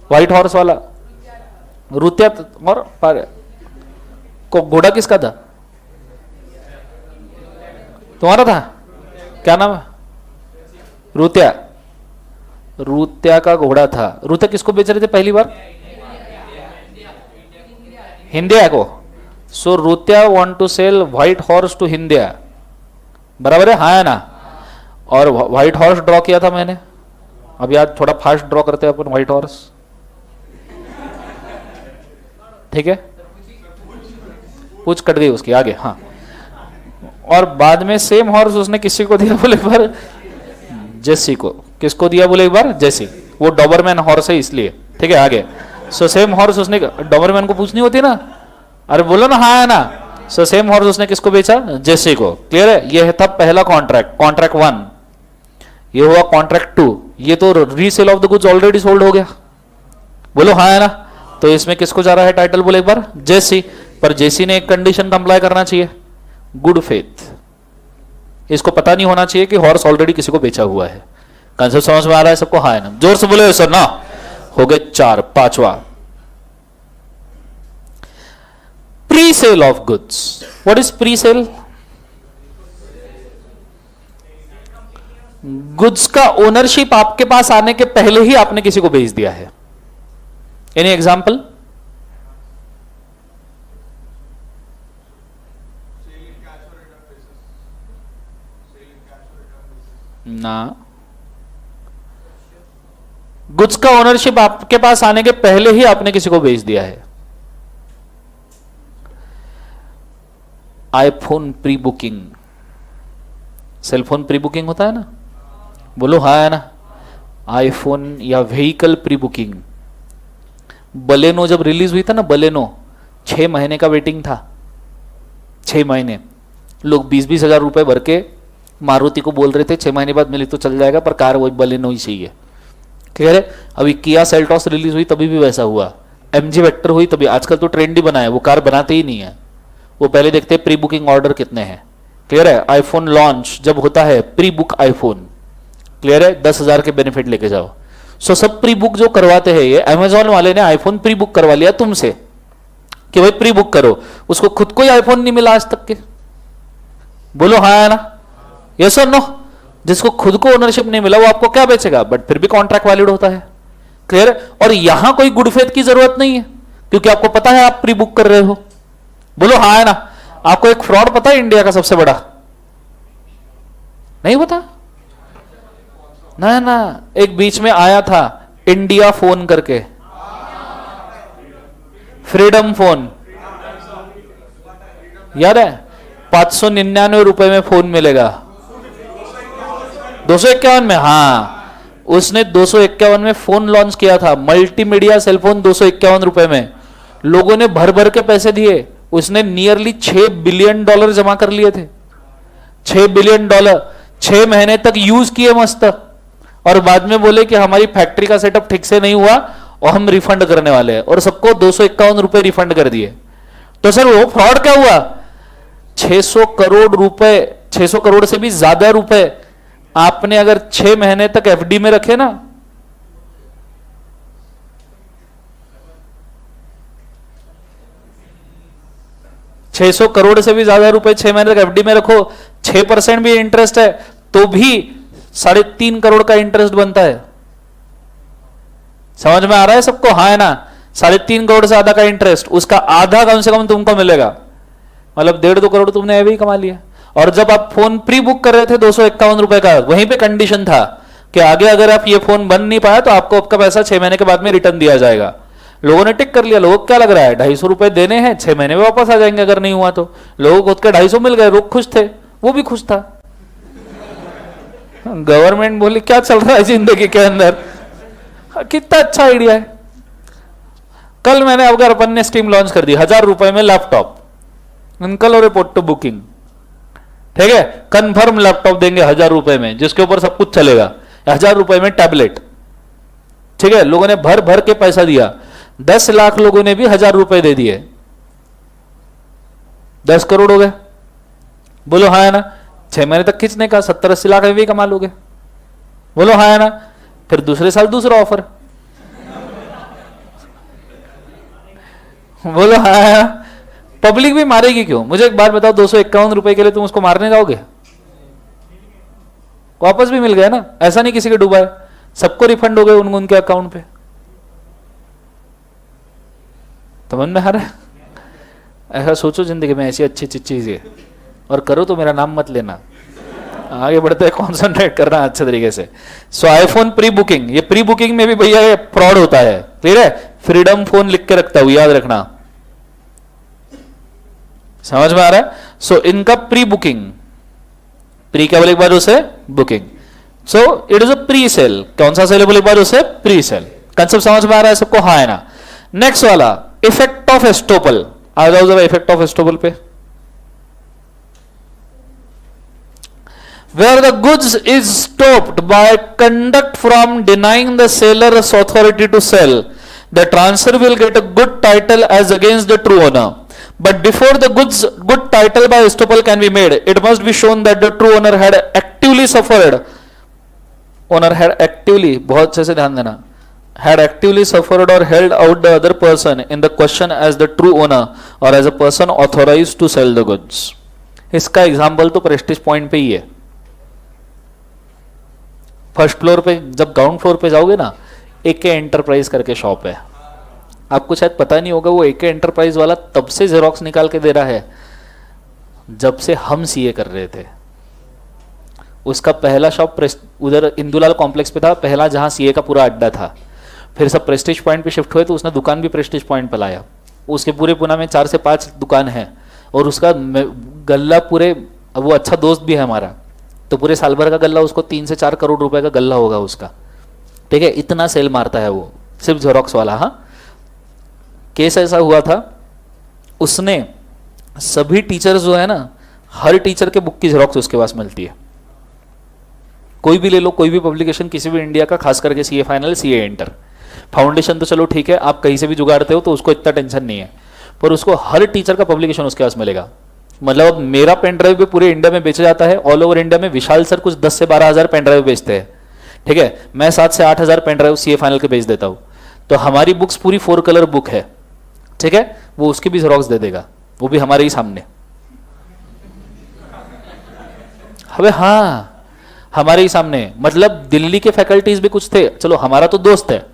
व्हाइट हॉर्स वाला? रुत्या। और को घोड़ा किसका था? तुम्हारा था? क्या नाम है? रुत्या। रुत्या का घोड़ा था। रुत्या किसको बेच रहे थे पहली बार? हिंदिया को। सो रुत्या want to sell white horse to हिंदिया, बराबर है? हाँ है ना। और व्हाइट हॉर्स ड्रॉ किया था मैंने। अब यार थोड़ा फास्ट ड्रॉ करते हैं अपन व्हाइट हॉर्स, ठीक है? पूछ कट गई उसकी आगे, हाँ। और बाद में सेम हॉर्स उसने किसी को दिया बोले एक बार? जेसी को। किसको दिया बोले एक बार? जेसी। वो डॉबरमैन हॉर्स है इसलिए, ठीक है? आगे सो सेम हॉर्स उसने, डॉबरमैन को पूछनी होती ना, अरे बोलो ना हाँ है ना। सो सेम हॉर्स उसने किसको बेचा? जेसी को। क्लियर है? ये था पहला कॉन्ट्रैक्ट, कॉन्ट्रैक्ट 1। ये हुआ कॉन्ट्रैक्ट 2। ये तो resale of the goods already sold हो गया, बोलो हाँ है ना। तो इसमें किसको जा रहा है टाइटल बोले एक बार? जेसी। पर जेसी ने एक कंडीशन कंप्लाई करना चाहिए, गुड फेथ। इसको पता नहीं होना चाहिए कि हॉर्स ऑलरेडी किसी को बेचा हुआ है। कंसेप्ट समझ में आ रहा है सबको? हाँ है ना। जोर से बोले सर ना। हो गए 4। पांचवा, pre sale of goods. What is pre sale? Goods का ओनरशिप आपके पास आने के पहले ही आपने किसी को बेच दिया है। Any example? ना, गुड्स का ओनरशिप आपके पास आने के पहले ही आपने किसी को बेच दिया है। IPhone pre booking, cellphone pre booking होता है ना, बोलो हाँ है ना। आईफोन या व्हीकल प्री बुकिंग। बलेनो जब रिलीज हुई था ना, बलेनो 6 महीने का वेटिंग था। 6 महीने लोग 20-20 हजार रुपए भर के मारुति को बोल रहे थे 6 महीने बाद मिली तो चल जाएगा, पर कार वही बलेनो ही चाहिए। क्लियर है? अभी किया सेल्टॉस रिलीज हुई तभी भी वैसा हुआ, एमजी वेक्टर हुई तभी। आजकल तो ट्रेंड ही बना है, वो कार बनाते ही नहीं है, वो पहले देखते हैं प्री बुकिंग ऑर्डर कितने हैं। क्लियर है? आईफोन लॉन्च जब होता है, प्री बुक आईफोन। क्लियर है? 10,000 के बेनिफिट लेके जाओ। सो सब प्री बुक जो करवाते हैं, ये अमेजोन वाले ने आईफोन प्री बुक करवा लिया तुमसे कि भाई प्री बुक करो। उसको खुद को ही आईफोन नहीं मिला आज तक के, बोलो हाँ है ना। यस और नो? जिसको खुद को ओनरशिप नहीं मिला वो आपको क्या बेचेगा? बट फिर भी कॉन्ट्रैक्ट वैलिड होता है। क्लियर? और यहां कोई गुड फेथ की जरूरत नहीं है, क्योंकि आपको पता है आप प्री बुक कर रहे हो, बोलो हाँ है ना। आपको एक फ्रॉड पता है इंडिया का सबसे बड़ा? नहीं पता ना? ना, एक बीच में आया था इंडिया फोन करके, फ्रीडम फोन, याद है? 599 रुपए में फोन मिलेगा। 251 में, हाँ, उसने 251 में फोन लॉन्च किया था, मल्टीमीडिया सेलफोन 251 रुपए में। लोगों ने भर भर के पैसे दिए, उसने नियरली $6 बिलियन जमा कर लिए थे। $6 बिलियन 6 महीने तक यूज किए मस्त, और बाद में बोले कि हमारी फैक्ट्री का सेटअप ठीक से नहीं हुआ और हम रिफंड करने वाले हैं, और सबको 251 रुपए रिफंड कर दिए। तो सर वो फ्रॉड क्या हुआ? 600 करोड़ रुपए, 600 करोड़ से भी ज्यादा रुपए आपने अगर 6 महीने तक एफडी में रखे ना, $600 करोड़ से भी ज्यादा रुपए 6 महीने तक एफडी में रखो, 6% भी इंटरेस्ट है तो भी 3.5 करोड़ का इंटरेस्ट बनता है। समझ में आ रहा है सबको? हाँ है ना। 3.5 करोड़ से ज्यादा का इंटरेस्ट, उसका आधा कम से कम तुमको मिलेगा, मतलब 1.5-2 करोड़ तुमने अभी कमा लिया। और जब आप फोन प्री बुक कर रहे थे 251 रुपए का, वहीं पे कंडीशन था कि आगे अगर आप ये फोन बन नहीं पाया तो आपको आपका पैसा 6 महीने के बाद में रिटर्न दिया जाएगा। लोगों ने टिक कर लिया। लोगों को क्या लग रहा है 250 रुपए देने हैं, 6 महीने में वापस आ जाएंगे अगर नहीं हुआ तो। लोगों को खुद के 250 मिल गए, लोग खुश थे, वो भी खुश था। गवर्नमेंट बोली क्या चल रहा है जिंदगी के अंदर, कितना अच्छा आइडिया है। कल मैंने अगर अपन ने स्कीम लॉन्च कर दी, 1000 रुपए में लैपटॉप, अंकल और रिपोर्ट टू बुकिंग, ठीक है, कंफर्म लैपटॉप देंगे 1000 रुपए में, जिसके ऊपर सब कुछ चलेगा। 1000 रुपए में टैबलेट, ठीक है, लोगों ने भर भर के पैसा दिया, 10 लाख लोगों ने भी 1000 रुपए दे दिए, 10 करोड़ हो गए। बोलो हाँ है ना। 6 महीने तक खींचने का 70-80 लाख भी कमा लोगे। बोलो हाँ है ना। फिर दूसरे साल दूसरा ऑफर। बोलो हाँ है ना। पब्लिक भी मारेगी क्यों? मुझे एक बात बताओ, 251 रुपए के लिए तुम उसको मारने जाओगे? वापस भी मिल गया ना, ऐसा नहीं किसी के डूबा है, सबको रिफंड हो गए उनके अकाउंट पे। समझ में आ रहा है? ऐसा सोचो जिंदगी में ऐसी अच्छी अच्छी चीज है, और करो तो मेरा नाम मत लेना। आगे बढ़ते हैं, कॉन्सेंट्रेट करना अच्छे तरीके से। सो आईफोन प्री बुकिंग, ये प्री बुकिंग में भी भैया ये फ्रॉड होता है, क्लियर है? फ्रीडम फोन लिख के रखता हूं, याद रखना। समझ में आ रहा है? सो इनका प्री बुकिंग, प्री क्या बोले एक बार उसे? Booking. So it is a pre sale. कौन सा सेल बोले एक बार उसे? Pre sale. कंसेप्ट समझ में आ रहा है सबको? हाँ है ना। नेक्स्ट वाला इफेक्ट ऑफ एस्टोपल। आ जाओ जरा इफेक्ट ऑफ एस्टोपल पे। Where the goods is stopped by conduct from denying the seller's authority to sell, the transfer will get a good title as against the true owner. But before the good title by estoppel can be made, it must be shown that the true owner had actively suffered. Owner had actively, बहुत अच्छे से ध्यान देना, had actively suffered or held out the other person in the question as the true owner or as a person authorized to sell the goods. इसका example तो Prestige point पे ही है। First floor पे, जब ग्राउंड फ्लोर पे जाओगे ना, एके enterprise करके शॉप है, आपको शायद पता नहीं होगा, वो एके एंटरप्राइज वाला तब से जेरोक्स निकाल के दे रहा है जब से हम सीए कर रहे थे। उसका पहला शॉप उधर इंदुलाल कॉम्प्लेक्स पे था, पहला जहां सीए का पूरा अड्डा था। फिर सब प्रेस्टीज पॉइंट पे शिफ्ट हुए तो उसने दुकान भी प्रेस्टीज पॉइंट पे लाया। उसके पूरे पुणे में 4 से 5 दुकान है, और उसका गल्ला पूरे, अब वो अच्छा दोस्त भी है हमारा, तो पूरे साल भर का गल्ला उसको 3 से 4 करोड़ रुपए का गल्ला होगा उसका, ठीक है? इतना सेल मारता है वो, सिर्फ जेरोक्स वाला। हाँ, केस ऐसा हुआ था, उसने सभी टीचर्स जो है ना, हर टीचर के बुक की जेरोक्स उसके पास मिलती है। कोई भी ले लो, कोई भी पब्लिकेशन किसी भी इंडिया का, खास करके CA final, CA inter, foundation तो चलो ठीक है, आप कहीं से भी जुगाड़ते हो तो उसको इतना टेंशन नहीं है, पर उसको हर टीचर का पब्लिकेशन उसके पास मिलेगा। मतलब अब मेरा पेन ड्राइव भी पूरे इंडिया में बेचा जाता है, ऑल ओवर इंडिया में विशाल सर कुछ 10 से 12 हजार पेन ड्राइव बेचते हैं, ठीक है? मैं 7 से 8 हजार पेन ड्राइव सीए फाइनल के बेच देता हूं। तो हमारी बुक्स पूरी 4 कलर बुक है, ठीक है? वो उसकी भी जेरोक्स दे देगा, वो भी हमारे ही सामने। अबे हाँ, हमारे ही सामने। मतलब दिल्ली के फैकल्टीज भी कुछ थे, चलो हमारा तो दोस्त है,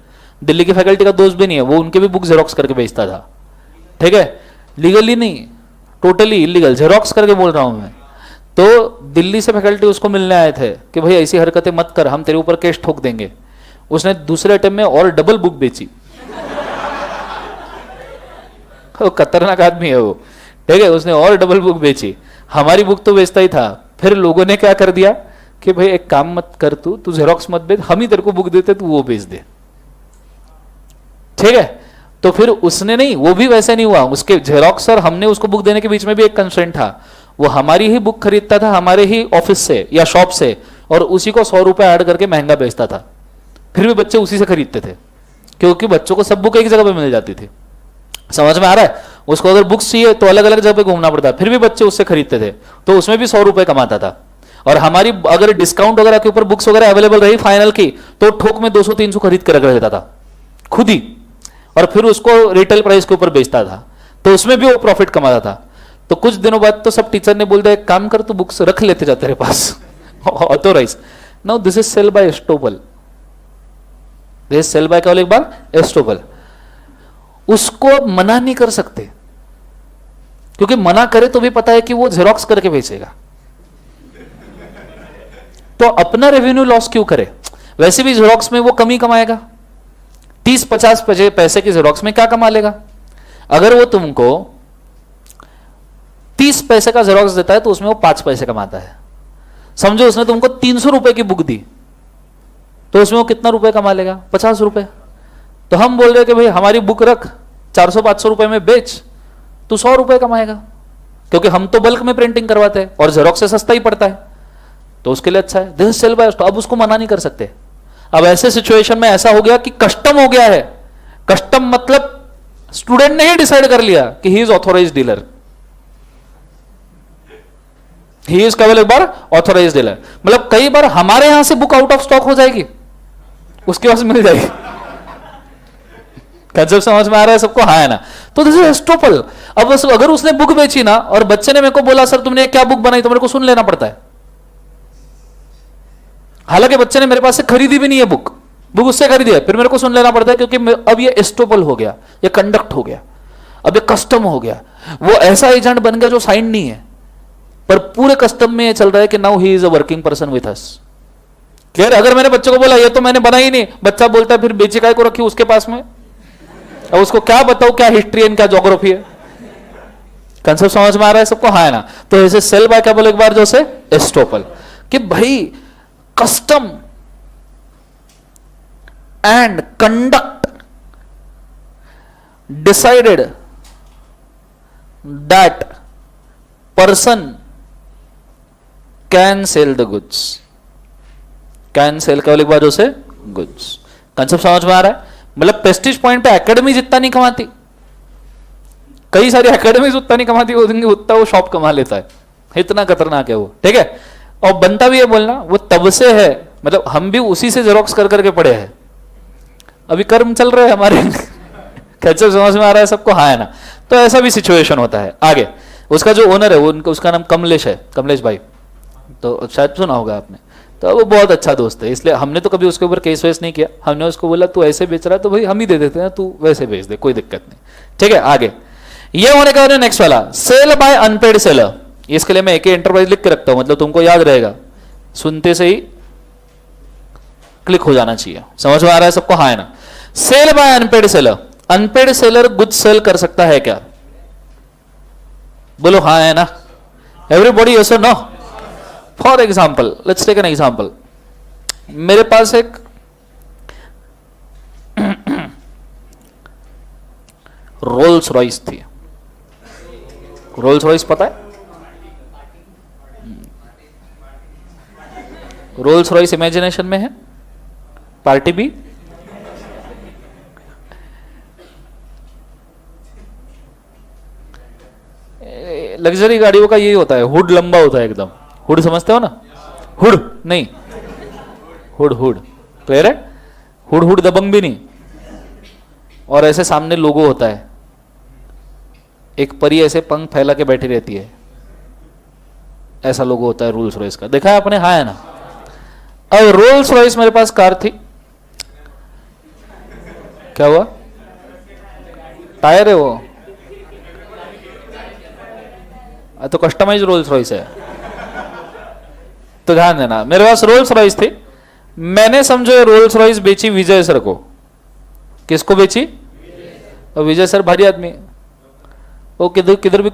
दिल्ली की फैकल्टी का दोस्त भी नहीं है, वो उनके भी बुक जेरोक्स करके बेचता था, ठीक है? लीगली नहीं, टोटली इलीगल, जेरोक्स करके बोल रहा हूं मैं। तो दिल्ली से फैकल्टी उसको मिलने आए थे कि भाई ऐसी हरकतें मत कर, हम तेरे ऊपर केस ठोक देंगे। उसने दूसरे अटेम्प्ट में और डबल बुक बेची। वो खतरनाक आदमी है वो, ठीक है? उसने और डबल बुक बेची, हमारी बुक तो बेचता ही था। फिर लोगों ने क्या कर दिया कि भाई एक काम मत कर, तू जेरोक्स मत बेच, हम ही तेरे को बुक देते, तू वो बेच दे, ठीक है? तो फिर उसने नहीं, वो भी वैसे नहीं हुआ, उसके जेरोक्स और हमने उसको बुक देने के बीच में भी एक कंस्ट्रेंट था, वो हमारी ही बुक खरीदता था, हमारे ही ऑफिस से या शॉप से, और उसी को 100 रुपए ऐड करके महंगा बेचता था। फिर भी बच्चे उसी से खरीदते थे, क्योंकि बच्चों को सब बुक एक जगह पे मिल जाती थी। समझ में आ रहा है? उसको अगर बुक्स चाहिए तो अलग अलग जगह पे घूमना पड़ता, फिर भी बच्चे उससे खरीदते थे, तो उसमें भी 100 रुपए कमाता था। और हमारी अगर डिस्काउंट वगैरह के ऊपर बुक्स वगैरह अवेलेबल रही फाइनल की, तो ठोक में 200-300 खरीद के रख देता था खुद ही, और फिर उसको रिटेल प्राइस के ऊपर बेचता था, तो उसमें भी वो प्रॉफिट कमाता था। तो कुछ दिनों बाद तो सब टीचर ने बोल दिया, एक काम कर, तू बुक्स रख लेते जा तेरे पास, authorise. Now this is sale by estoppel, this is sale by क्या बोले एक बार? एस्टोपल। उसको मना नहीं कर सकते, क्योंकि मना करे तो भी पता है कि वो जेरोक्स करके बेचेगा, तो अपना रेवेन्यू लॉस क्यों करे? वैसे भी जेरोक्स में वो कमी कमाएगा, 30-50 पैसे की जेरोक्स में क्या कमा लेगा? अगर वो तुमको 30 पैसे का जेरोक्स देता है तो उसमें वो 5 पैसे कमाता है। समझो उसने तुमको 300 रुपए की बुक दी, तो उसमें वो कितना रुपए कमा लेगा? 50 रुपए। तो हम बोल रहे कि भाई हमारी बुक रख, 400-500 रुपए में बेच, तू 100 रुपए कमाएगा, क्योंकि हम तो बल्क में प्रिंटिंग करवाते हैं और जेरोक्स से सस्ता ही पड़ता है, तो उसके लिए अच्छा है। This is sale by estoppel. अब उसको मना नहीं कर सकते, अब ऐसे सिचुएशन में ऐसा हो गया कि कस्टम हो गया है। कस्टम मतलब स्टूडेंट ने ही डिसाइड कर लिया कि he is authorised dealer, he is केवल एक बार ऑथोराइज्ड डीलर। मतलब कई बार हमारे यहां से बुक आउट ऑफ स्टॉक हो जाएगी, उसके पास मिल जाएगी। कंसेप्ट समझ में आ रहा है सबको? हाँ है ना? तो दिस इज एस्टोपल। अब अगर उसने बुक बेची ना और बच्चे ने मेरे को बोला सर तुमने क्या बुक बनाई, तो मेरे को सुन लेना पड़ता है। हालांकि बच्चे ने मेरे पास से खरीदी भी नहीं है बुक, बुक उससे खरीदी है, फिर मेरे को सुन लेना पड़ता है क्योंकि अब ये एस्टोपल हो गया, ये कंडक्ट हो गया, अब ये कस्टम हो गया। वो ऐसा एजेंट बन गया जो साइन नहीं है, पर पूरे कस्टम में ये चल रहा है कि now he is a working person with us. Clear? अगर मैंने बच्चे को बोला ये तो मैंने बनाई नहीं, बच्चा बोलता है फिर बेची काय को रखी उसके पास में, अब उसको क्या बताओ क्या हिस्ट्री है क्या ज्योग्राफी है। कंसेप्ट समझ में आ रहा है सबको? हाँ है ना? तो ऐसे सेल बाय क्या बोले एक बार, जो से एस्टोपल, कि भाई custom and conduct decided that person can sell the goods, can sell केवल एक बार जो से गुड्स। कंसेप्ट समझ में आ रहा है? मतलब प्रेस्टीज पॉइंट पे एकेडमी जितना नहीं कमाती, कई सारी एकेडमीज उतना नहीं कमाती, उतना वो शॉप कमा लेता है, इतना खतरनाक है वो। ठीक है? और बनता भी है बोलना, वो तब से है, मतलब हम भी उसी से जेरोक्स कर करके पड़े हैं, अभी कर्म चल रहे हैं हमारे। कैसे समझ में आ रहा है सबको? हाँ है ना? तो ऐसा भी सिचुएशन होता है। आगे उसका जो ओनर है वो उसका नाम कमलेश है, कमलेश भाई, तो शायद सुना होगा आपने। तो वो बहुत अच्छा दोस्त है, इसलिए हमने तो कभी उसके ऊपर केस वेस नहीं किया। हमने उसको बोला तू ऐसे बेच रहा है तो भाई हम ही दे देते हैं, तू वैसे बेच दे, कोई दिक्कत नहीं। ठीक है? आगे ये होने का नेक्स्ट वाला, सेल बाय अनपेड सेलर। इसके लिए मैं एक ही एंटरप्राइज लिख के रखता हूं, मतलब तुमको याद रहेगा, सुनते से ही क्लिक हो जाना चाहिए। समझ में आ रहा है सबको? हाँ है ना? Sale by unpaid seller. Unpaid seller goods sale कर सकता है क्या? बोलो हाँ है ना? एवरीबॉडी यस और no? For example, let's take an example. मेरे पास एक रोल्स रॉयस थी। रोल्स रॉयस पता है? रोल्स रॉयस इमेजिनेशन में है, पार्टी भी। लग्जरी गाड़ियों का यही होता है, हुड लंबा होता है एकदम। हुड समझते हो ना? हुड नहीं, हुड हुड क्लियर है? हुड हुड दबंग भी नहीं, और ऐसे सामने लोगो होता है, एक परी ऐसे पंख फैला के बैठी रहती है, ऐसा लोगो होता है रोल्स रॉयस का। देखा है आपने? हाँ है ना? अब रोल्स रॉयस मेरे पास कार थी, क्या हुआ? टायर है वो, तो कस्टमाइज रोल्स रॉयस है। तो ध्यान देना, मेरे पास रोल्स रॉयस थी, मैंने समझो रोल्स रॉयस बेची विजय सर को। किसको बेची? और विजय सर भारी आदमी, वो किधर भी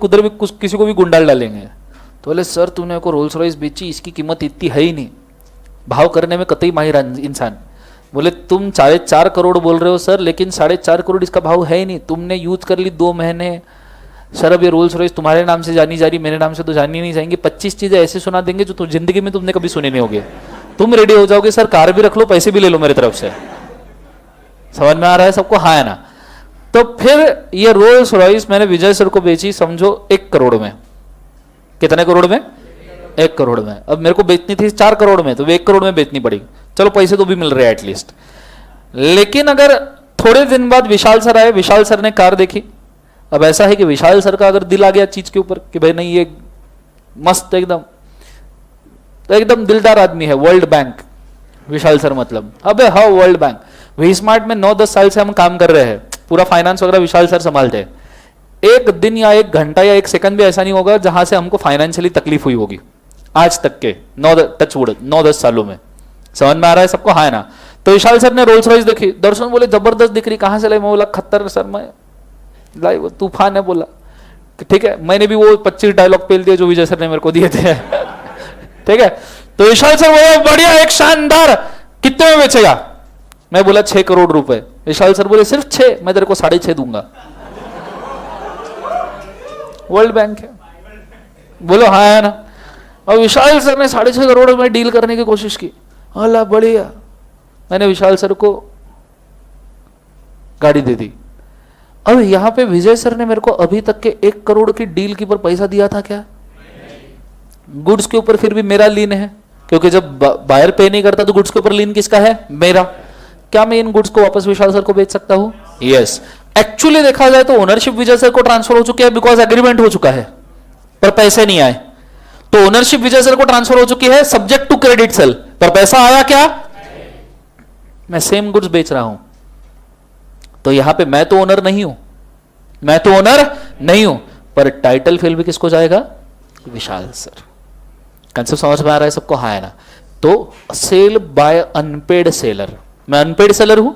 किसी को भी गुंडाल डालेंगे। तो बोले सर तूने को रोल्स रॉयस बेची, इसकी कीमत इतनी है ही नहीं, भाव करने में कतई माहिर इंसान। बोले तुम 4.5 करोड़ बोल रहे हो सर, लेकिन 4.5 करोड़ इसका भाव है ही नहीं, तुमने यूज कर ली 2 महीने। सर अब ये रोल्स रॉयस तुम्हारे नाम से जानी जा रही, मेरे नाम से तो जानी नहीं जाएंगी। 25 चीजें ऐसे सुना देंगे जो जिंदगी में तुमने कभी सुनी नहीं होगी। तुम रेडी हो जाओगे सर, कार भी रख लो, पैसे भी ले लो मेरी तरफ से। समझ में आ रहा है सबको? हाँ है ना? तो फिर ये रोल्स रॉयस मैंने विजय सर को बेची समझो 1 करोड़ में। कितने करोड़ में? 1 करोड़ में। अब मेरे को बेचनी थी 4 करोड़ में, तो 1 करोड़ में बेचनी पड़ी। चलो पैसे तो भी मिल रहे हैं एटलीस्ट। लेकिन अगर थोड़े दिन बाद विशाल सर आए, विशाल सर ने कार देखी। अब ऐसा है कि विशाल सर का अगर दिल आ गया चीज के ऊपर कि भाई नहीं ये मस्त एकदम, तो एकदम दिलदार आदमी है। वर्ल्ड बैंक विशाल सर मतलब, अबे हाँ वर्ल्ड बैंक। वी स्मार्ट में 9-10 साल से हम काम कर रहे हैं, पूरा फाइनेंस वगैरह विशाल सर संभालते हैं। एक दिन या 1 घंटा या 1 सेकंड भी ऐसा नहीं होगा जहां से हमको फाइनेंशियली तकलीफ हुई होगी आज तक के 9-10 सालों में। समझ में आ रहा है सबको? हाँ है ना? तो विशाल सर ने रोल्स रॉयस देखी, दर्शन बोले जबरदस्त दिख रही, कहां से लाई? मैं बोला खत्तर सर, मैं लाई, वो तूफान है। बोला ठीक है, मैंने भी वो 25 डायलॉग पेल दिए जो विजय सर ने मेरे को दिए थे। ठीक है? तो विशाल सर बोले बढ़िया, एक शानदार, कितने में बेचेगा? मैं बोला 6 करोड़ रुपए। विशाल सर बोले सिर्फ 6? मैं तेरे को 6.5 दूंगा। वर्ल्ड बैंक है। बोलो हाँ है ना? और विशाल सर ने 6.5 करोड़ में डील करने की कोशिश की। अल्लाह बढ़िया, मैंने विशाल सर को गाड़ी दे दी। अब यहां पे विजय सर ने मेरे को अभी तक के 1 करोड़ की डील के ऊपर पैसा दिया था क्या? गुड्स के ऊपर फिर भी मेरा लीन है, क्योंकि जब बायर पे नहीं करता तो गुड्स के ऊपर लीन किसका है? मेरा। क्या मैं इन गुड्स को वापस विशाल सर को बेच सकता हूं? यस। एक्चुअली देखा जाए तो ओनरशिप विजय सर को ट्रांसफर हो चुकी है, बिकॉज एग्रीमेंट हो चुका है, पर पैसे नहीं आए। तो ओनरशिप विजय सर को ट्रांसफर हो चुकी है सब्जेक्ट टू क्रेडिट सेल, पर पैसा आया क्या? मैं सेम गुड्स बेच रहा हूं। तो यहां पे मैं तो ओनर नहीं हूं, मैं तो ओनर नहीं हूं, पर टाइटल फिल भी किसको जाएगा? विशाल सर। कंसेप्ट समझ में आ रहा है सबको? हाँ है ना? तो सेल बाय अनपेड सेलर, मैं अनपेड सेलर हूं,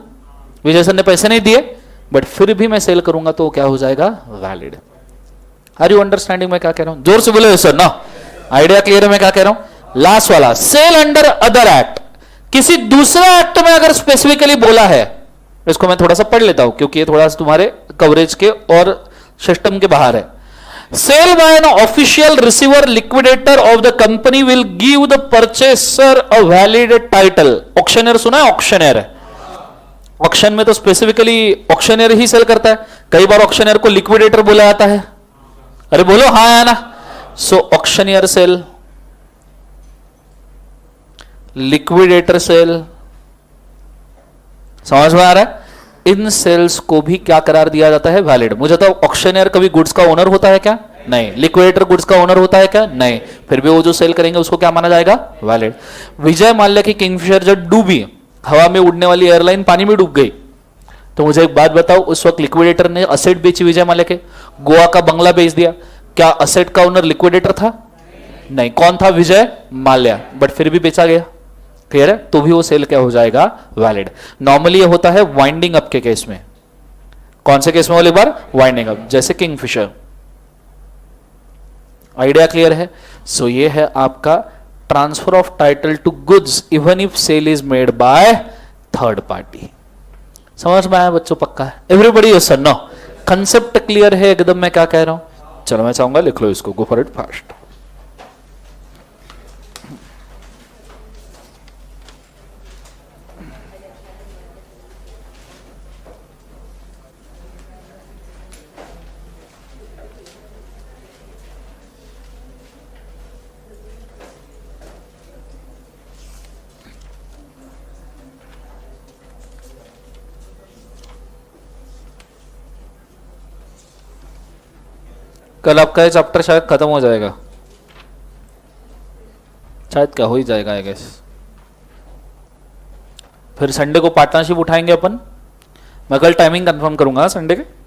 विजय सर ने पैसे नहीं दिए, बट फिर भी मैं सेल करूंगा तो क्या हो जाएगा? वैलिड। आर यू अंडरस्टैंडिंग मैं क्या कह रहा हूं? जोर से बोले सर ना, आइडिया क्लियर है मैं क्या कह रहा हूं? लास्ट वाला, सेल अंडर अदर एक्ट। किसी दूसरे एक्ट में अगर स्पेसिफिकली बोला है, इसको मैं थोड़ा सा पढ़ लेता हूं क्योंकि ये थोड़ा सा तुम्हारे कवरेज के और सिस्टम के बाहर है। Sale by an official receiver liquidator of the company will give the purchaser a valid title. Auctioneer सुना है? ऑक्शनर, ऑक्शन में तो स्पेसिफिकली ऑक्शनर ही सेल करता है। कई बार ऑक्शनर को लिक्विडेटर बोला जाता है। अरे बोलो हाँ है ना? सो ऑक्शनियर सेल, लिक्विडेटर सेल, समझ में आ रहा है? इन सेल्स को भी क्या करार दिया जाता है? वैलिड। मुझे तो ऑक्शनियर कभी गुड्स का ओनर होता है क्या? नहीं। लिक्विडेटर गुड्स का ओनर होता है क्या? नहीं। फिर भी वो जो सेल करेंगे उसको क्या माना जाएगा? वैलिड। विजय माल्या की किंगफिशर जब डूबी, हवा में उड़ने वाली एयरलाइन पानी में डूब गई, तो मुझे एक बात बताओ, उस वक्त लिक्विडेटर ने असेट बेची विजय माल्या के, गोवा का बंगला बेच दिया, क्या असेट का ओनर लिक्विडेटर था? नहीं। कौन था? विजय माल्या। बट फिर भी बेचा गया। क्लियर है? तो भी वो सेल क्या हो जाएगा? वैलिड। नॉर्मली ये होता है वाइंडिंग अप के केस में। कौन से केस में? बोले एक बार, वाइंडिंग अप, जैसे किंगफिशर। आइडिया क्लियर है? सो ये है आपका transfer of title to goods even if sale is made by third party. समझ में आया बच्चों? पक्का है? Everybody is sir no? Concept clear है एकदम मैं क्या कह रहा हूं? चलो मैं चाहूंगा लिख लो इसको, गो फॉर इट फास्ट। कल आपका ये चैप्टर शायद खत्म हो जाएगा, शायद क्या हो ही जाएगा आई गेस। फिर संडे को पार्टनरशिप उठाएंगे अपन। मैं कल टाइमिंग कंफर्म करूंगा संडे के।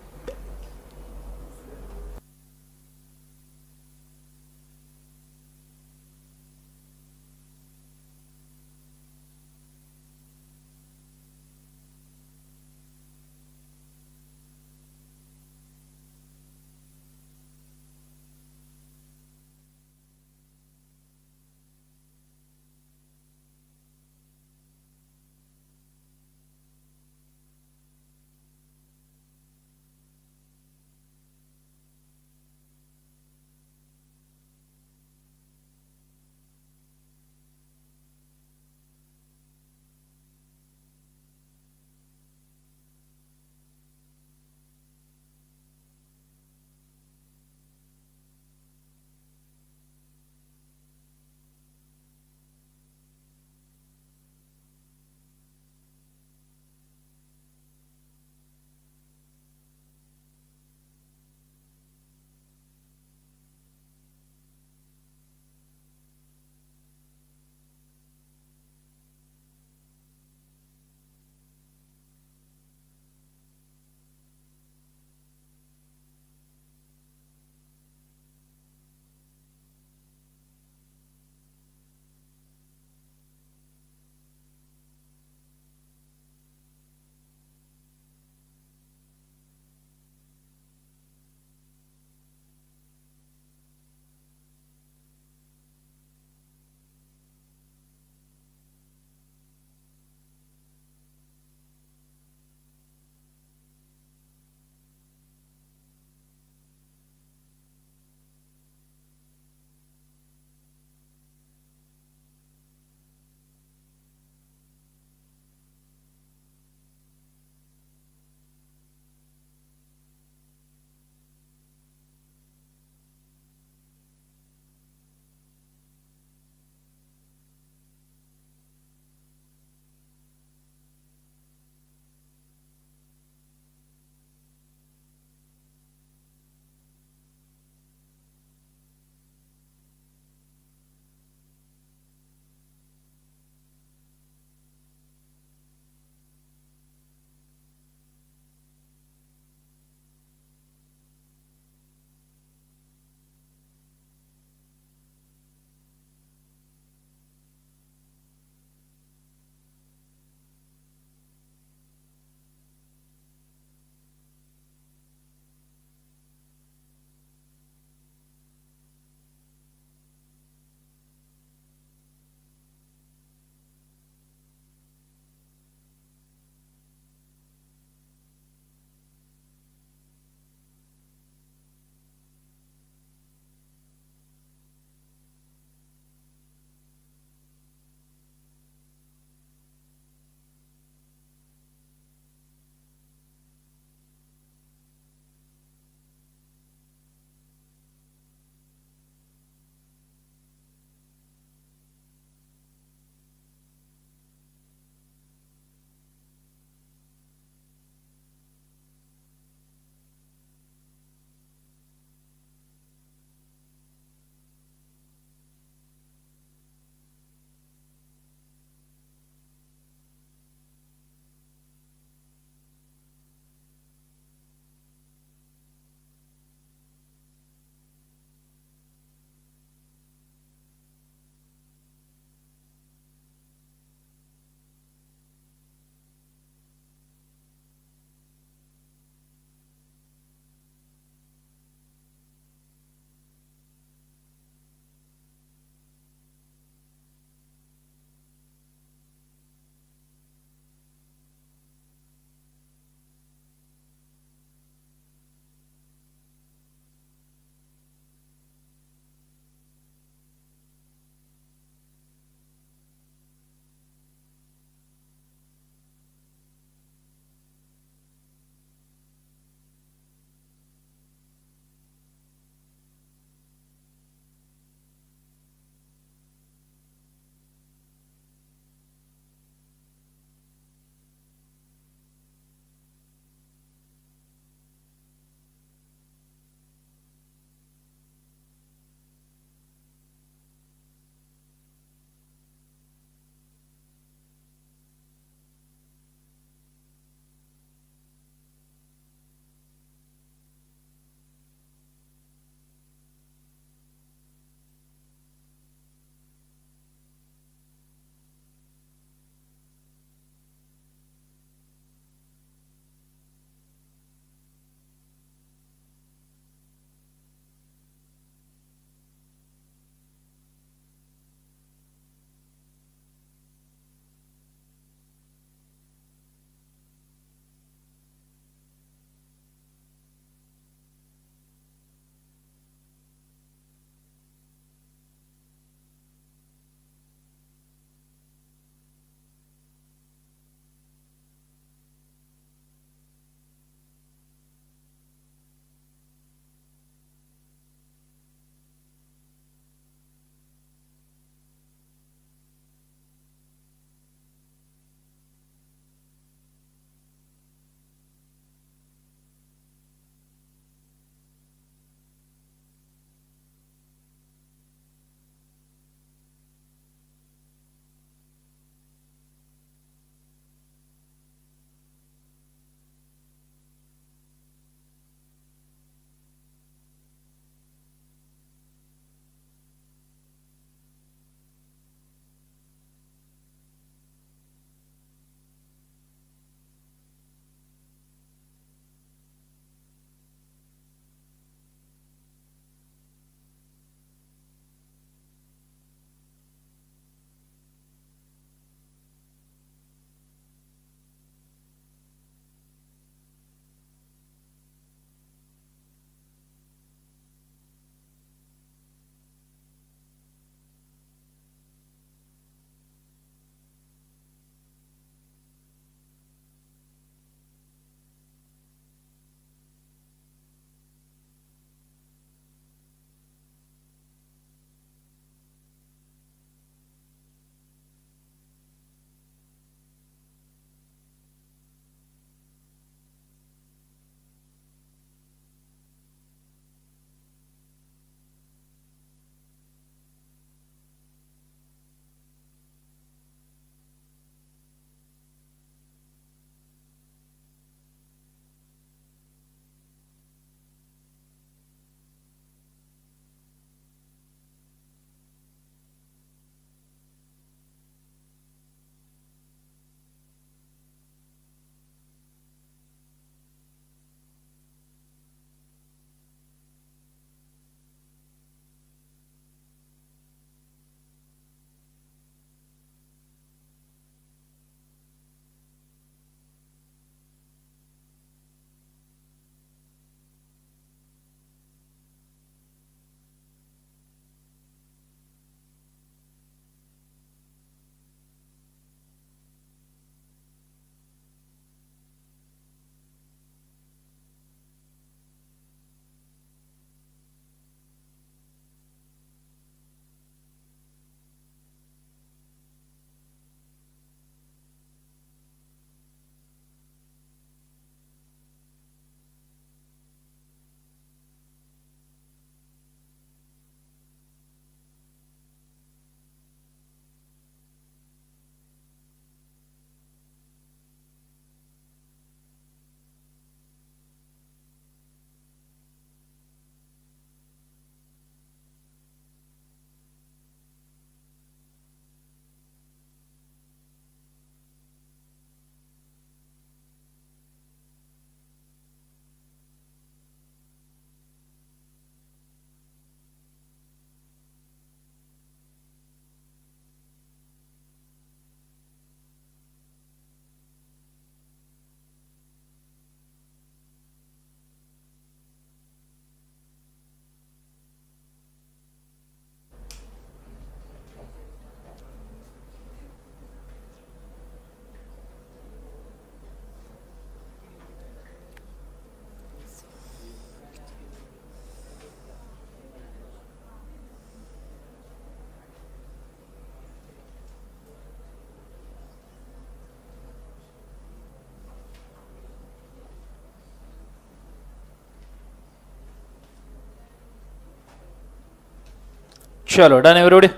चलो डन एवरीबॉडी,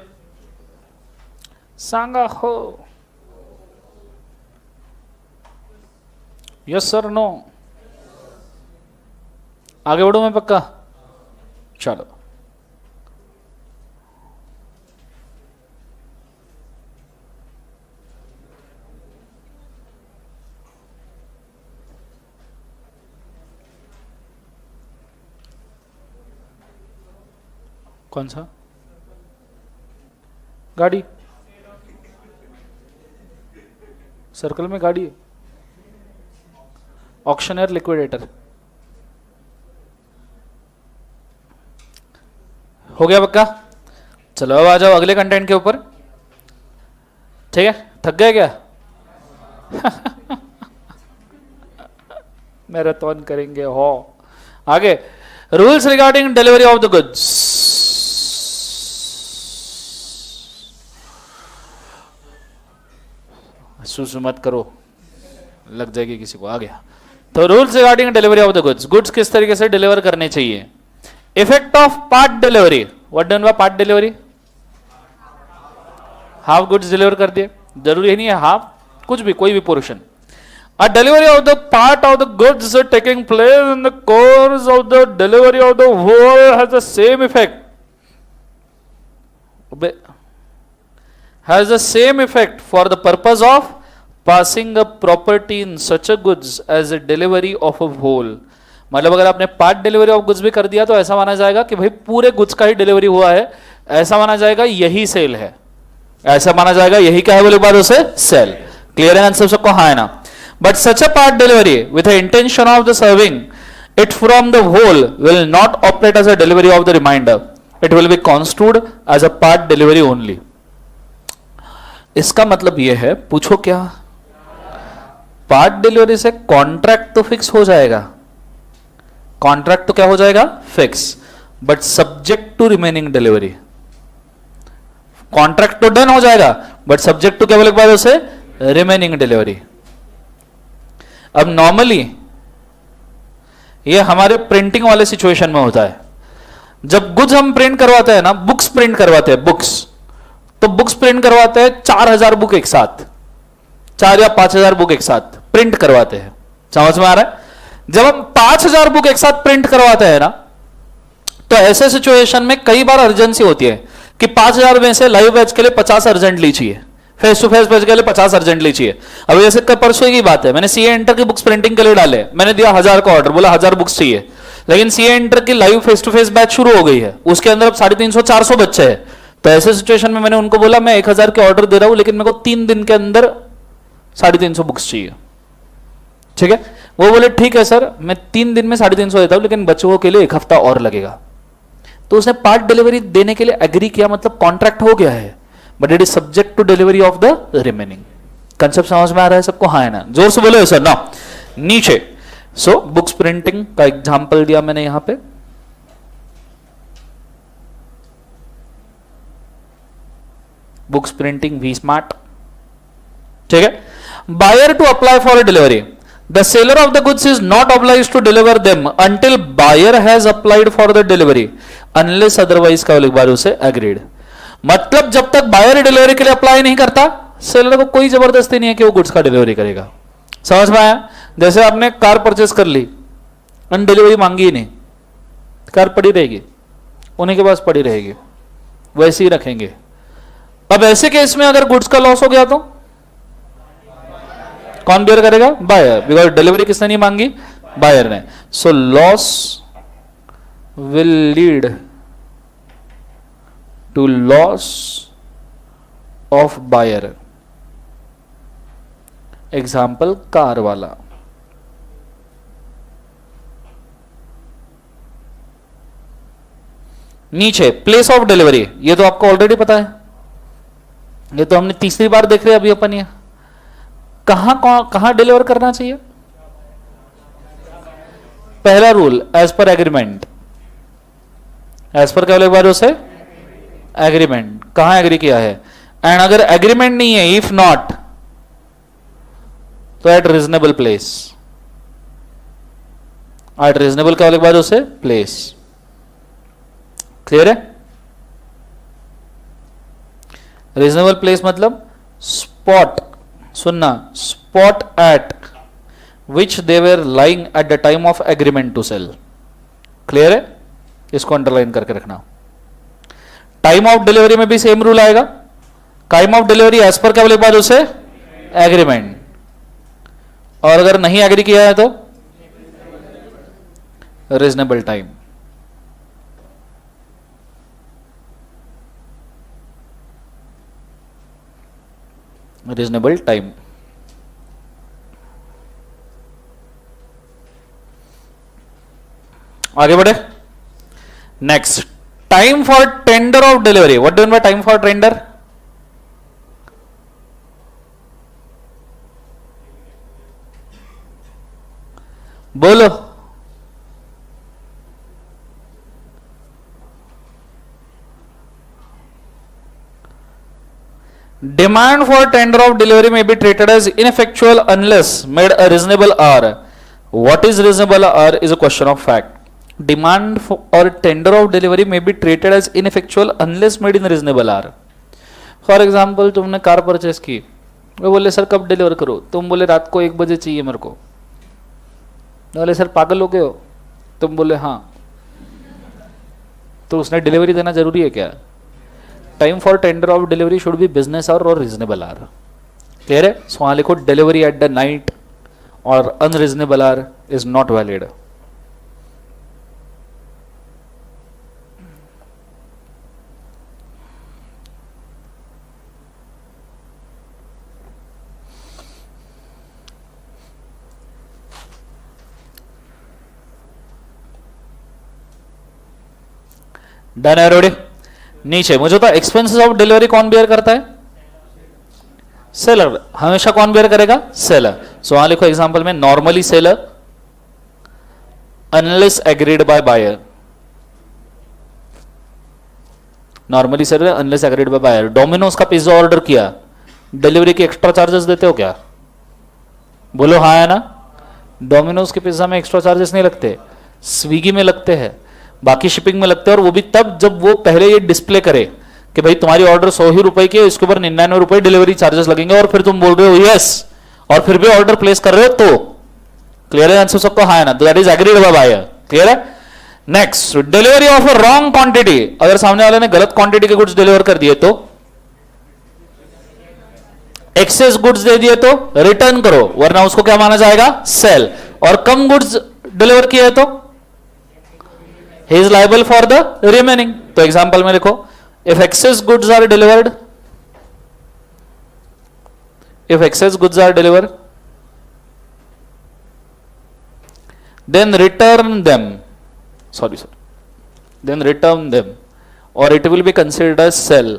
सांगा हो, यस सर नो, आगे बढ़ू मैं पक्का, चलो कौन सा गाड़ी, सर्कल में गाड़ी है, ऑक्शनर लिक्विडेटर, हो गया पक्का। चलो अब आ जाओ अगले कंटेंट के ऊपर, ठीक है, थक गए क्या? मैराथन करेंगे हो। आगे, rules regarding delivery of the goods. सुसु मत करो, लग जाएगी किसी को। आ गया, तो rules regarding delivery of the goods, goods किस तरीके से डिलीवर करने चाहिए। Effect of part delivery, what done by part delivery, half goods deliver कर दिए, जरूरी नहीं है हाफ, कुछ भी, कोई भी portion. A delivery of the part of the goods taking place in the course of the delivery of the whole has the same effect. Has the same effect for the purpose of passing a property in such a goods as a delivery of a whole. मतलब अगर आपने part delivery of goods भी कर दिया तो ऐसा माना जाएगा कि भाई पूरे गुड्स का ही डिलीवरी हुआ है, ऐसा माना जाएगा यही सेल है, ऐसा माना जाएगा यही क्या है, बोले बाद उसे सेल। क्लियर है आंसर सबको? हाँ है ना। But such a part delivery with the intention of the serving it from the whole will not operate as a delivery of the remainder. It will be construed as a part delivery only. इसका मतलब यह है, पूछो क्या, part delivery से contract तो fix हो जाएगा, कॉन्ट्रैक्ट तो क्या हो जाएगा, fix, but subject to remaining delivery. Contract तो डन हो जाएगा बट सब्जेक्ट टू क्या बोले बाद उसे, रिमेनिंग डिलीवरी। अब नॉर्मली ये हमारे प्रिंटिंग वाले सिचुएशन में होता है, जब गुड्स हम प्रिंट करवाते हैं ना, बुक्स प्रिंट करवाते हैं, बुक्स, तो बुक्स प्रिंट करवाते हैं 4000 बुक एक साथ, 4 या 5000 बुक एक साथ प्रिंट करवाते हैं, समझ में आ रहा है। जब हम 5000 बुक एक साथ प्रिंट करवाते हैं ना, तो ऐसे सिचुएशन में कई बार अर्जेंसी होती है कि 5000 में से लाइव बैच के लिए 50 अर्जेंटली चाहिए, फेस टू फेस बैच के लिए 50 अर्जेंटली चाहिए। अब जैसे परसों की बात है, मैंने सीए इंटर की बुक्स प्रिंटिंग के लिए डाले, मैंने दिया 1000 का ऑर्डर, बोला 1000 बुक्स चाहिए, लेकिन सीए इंटर की live face to face batch शुरू हो गई है, उसके अंदर अब 350-400 बच्चे हैं, तो ऐसे सिचुएशन में मैंने उनको बोला मैं 1000 के ऑर्डर दे रहा हूं, लेकिन मेरे को 3 दिन के अंदर 350 बुक्स चाहिए, ठीक है। वो बोले ठीक है सर, मैं 3 दिन में 350 देता हूं, लेकिन बच्चों के लिए 1 हफ्ता और लगेगा। तो उसने पार्ट डिलीवरी देने के लिए एग्री किया, मतलब कॉन्ट्रैक्ट हो गया है, but it is subject to delivery of the remaining. Concept समझ में आ रहा है सबको? हाँ है ना, जोर से बोलो सर ना। नीचे सो बुक्स प्रिंटिंग का एग्जांपल दिया मैंने यहां पे, बुक्स प्रिंटिंग वी स्मार्ट, ठीक है। Buyer to apply for delivery, the seller of the goods is not obliged to deliver them until buyer has applied for the delivery unless otherwise का एक बार उसे एग्रीड। मतलब जब तक बायर डिलीवरी के लिए अप्लाई नहीं करता, सेलर को कोई जबरदस्ती नहीं है कि वो गुड्स का डिलीवरी करेगा। समझ में आया? जैसे आपने कार परचेस कर ली, अन डिलीवरी मांगी ही नहीं, कार पड़ी रहेगी, उन्हीं के पास पड़ी रहेगी, वैसे ही रखेंगे। अब ऐसे केस में अगर गुड्स का लॉस हो गया तो कौन बेयर करेगा? बायर, बिकॉज डिलीवरी किसने नहीं मांगी? बायर ने। So loss will lead to loss of buyer. Example car वाला। नीचे प्लेस ऑफ डिलीवरी, ये तो आपको ऑलरेडी पता है, ये तो हमने तीसरी बार देख रहे हैं अभी अपन। ये कहां डिलीवर करना चाहिए? पहला rule as per agreement, as per क्या बार उसे एग्रीमेंट, कहां एग्री किया है। एंड अगर एग्रीमेंट नहीं है, इफ नॉट, तो at reasonable place, at reasonable क्या बार उसे प्लेस। क्लियर है? रीजनेबल प्लेस मतलब स्पॉट, सुनना, spot at which they were lying at the time of agreement to sale. Clear है? इसको अंडरलाइन करके रखना। टाइम ऑफ डिलीवरी में भी सेम रूल आएगा। Time of delivery as per क्या बोले बाद उसे एग्रीमेंट, और अगर नहीं एग्री किया है तो रीजनेबल टाइम। Reasonable time. आगे बढ़े। Next, time for tender of delivery. What do mean by time for tender? बोलो। Demand for tender of delivery may be treated as ineffectual unless made a reasonable hour. What is reasonable hour is a question of fact. Demand for or tender of delivery may be treated as ineffectual unless made in reasonable hour. For example, तुमने car purchase की, वो बोले sir कब deliver करो, तुम बोले रात को 1 बजे चाहिए मेरे को, बोले सर पागल हो गए हो, तुम बोले हाँ, तो उसने डिलीवरी देना जरूरी है क्या? Time for tender of delivery should be business hour और रीजनेबल आवर। क्लियर है? सो वहां लिखो डिलीवरी एट द नाइट और unreasonable hour is not valid. Done है रोडी? नीचे मुझे तो एक्सपेंसेस ऑफ डिलीवरी कौन बेयर करता है? सेलर। हमेशा कौन बेयर करेगा? सेलर। सो वहां लिखो एग्जांपल में normally seller unless agreed by buyer. Normally seller unless agreed by buyer. Domino's का पिज्जा ऑर्डर किया, डिलीवरी के एक्स्ट्रा चार्जेस देते हो क्या? बोलो हाँ है ना? डोमिनोज के पिज्जा में एक्स्ट्रा चार्जेस नहीं लगते, स्विगी में लगते हैं, बाकी शिपिंग में लगते हैं, और वो भी तब जब वो पहले ये डिस्प्ले करे कि भाई तुम्हारी ऑर्डर 100 ही रुपए की है, इसके ऊपर 99 रुपए डिलीवरी चार्जेस लगेंगे, और फिर तुम बोल रहे हो यस, और फिर भी ऑर्डर प्लेस कर रहे हो, तो क्लियर है आंसर सबको? हाँ है ना? That is agreed by buyer. Clear है? Next, delivery of a wrong quantity. अगर सामने वाले ने गलत क्वांटिटी के गुड्स डिलीवर कर दिए तो, एक्सेस गुड्स दे दिए तो रिटर्न करो, वरना उसको क्या माना जाएगा? सेल। और कम गुड्स डिलीवर किए तो he is liable for the remaining। तो एग्जांपल में लिखो, if excess goods are delivered, if excess goods are delivered, then return them, then return them, or it will be considered as sell।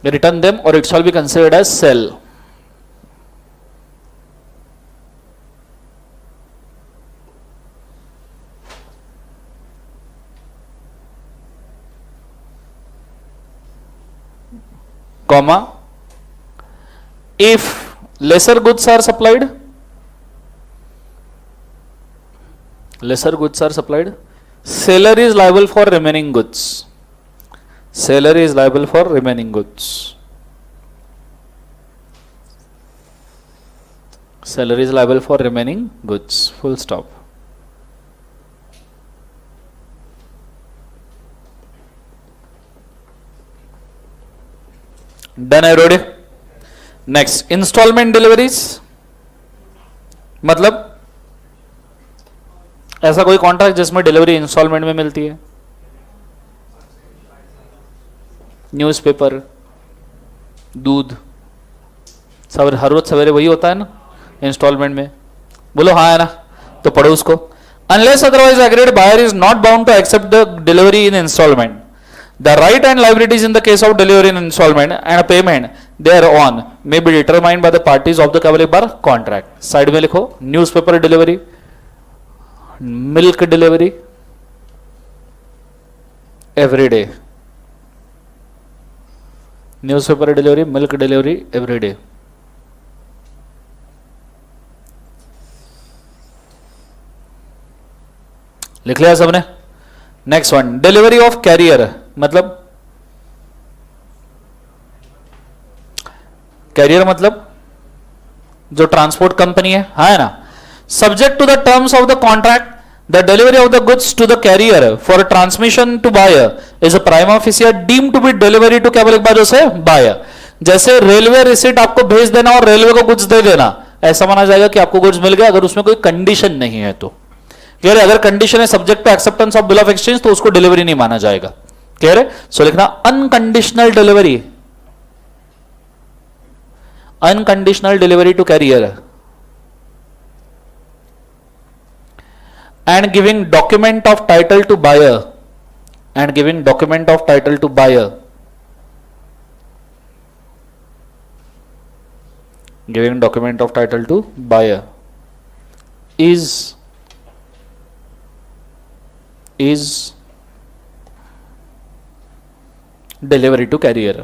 Return them or it shall be considered as sell। comma, if lesser goods are supplied, seller is liable for remaining goods, seller is liable for remaining goods, seller is liable for remaining goods, full stop। Done है रोडे? Next, instalment deliveries मतलब ऐसा कोई contract जिसमें delivery instalment में मिलती है। Newspaper, दूध, सब हर रोज सवेरे वही होता है ना इंस्टॉलमेंट में। बोलो हाँ है ना? तो पढ़ो उसको। Unless otherwise agreed, buyer is not bound to accept the delivery in instalment. The right and liabilities in the case of delivery in installment and a payment thereon may be determined by the parties of the available contract। Side में लिखो newspaper delivery, milk delivery every day, newspaper delivery, milk delivery every day. लिख लिया सबने? Next one, delivery of carrier, मतलब carrier मतलब जो transport company है ना. Subject to the terms of the contract, the delivery of the goods to the carrier for transmission to buyer is a prima facie deemed to be delivery to, क्या बोले एक बार उसे, buyer. जैसे railway receipt आपको भेज देना और रेलवे को गुड्स दे देना, ऐसा माना जाएगा कि आपको गुड्स मिल गया अगर उसमें कोई कंडीशन नहीं है तो. क्लियर है? अगर कंडीशन है subject to acceptance of bill of exchange तो उसको डिलीवरी नहीं माना जाएगा. क्लियर है? सो लिखना unconditional delivery, unconditional delivery to carrier and giving document of title to buyer, and giving document of title to buyer, giving document of title to buyer is delivery to carrier.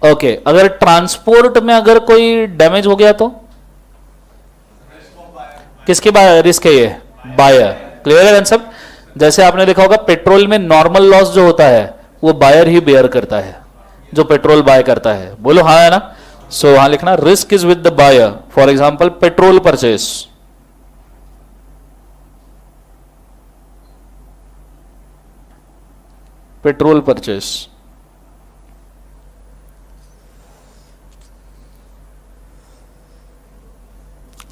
Okay अगर transport में अगर कोई damage हो गया तो किसकी risk है ये? बायर. क्लियर है कंसेप्ट? जैसे आपने देखा होगा पेट्रोल में नॉर्मल लॉस जो होता है वो बायर ही बेयर करता है, जो पेट्रोल बाय करता है. बोलो हाँ है ना? सो वहां लिखना risk is with the buyer. For example petrol purchase, petrol purchase.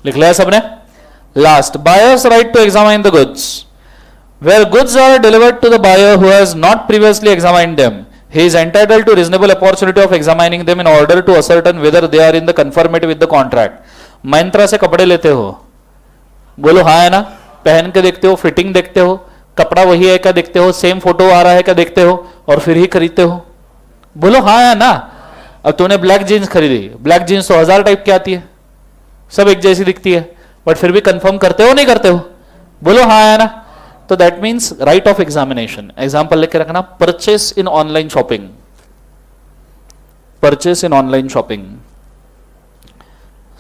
लिख लिया सबने? Last, buyers right to examine the goods. Where goods are delivered to the buyer who has not previously examined them, he is entitled to reasonable opportunity of examining them in order to ascertain whether they are in the conformity with the contract. Myntra से कपड़े लेते हो, बोलो हाँ है ना? पहन के देखते हो, फिटिंग देखते हो, कपड़ा वही है क्या देखते हो, सेम फोटो आ रहा है क्या देखते हो, और फिर ही खरीदते हो. बोलो हाँ है ना? अब तूने ब्लैक जीन्स खरीदी, ब्लैक जीन्स तो 1000 टाइप की आती है, सब एक जैसी दिखती है, बट फिर भी कंफर्म करते हो नहीं करते हो? बोलो हाँ है ना? तो that means right of examination. Example लेके रखना, purchase in online shopping, purchase in online shopping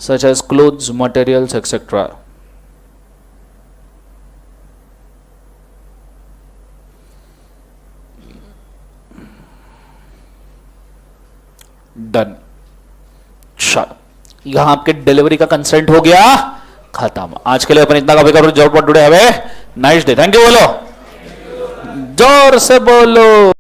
such as clothes, materials etcetera. Done. यहां आपके डिलीवरी का कंसेंट हो गया, खत्म. आज के लिए अपन इतना कॉपी करो. Job today have a nice day. Thank you बोलो, जोर से बोलो.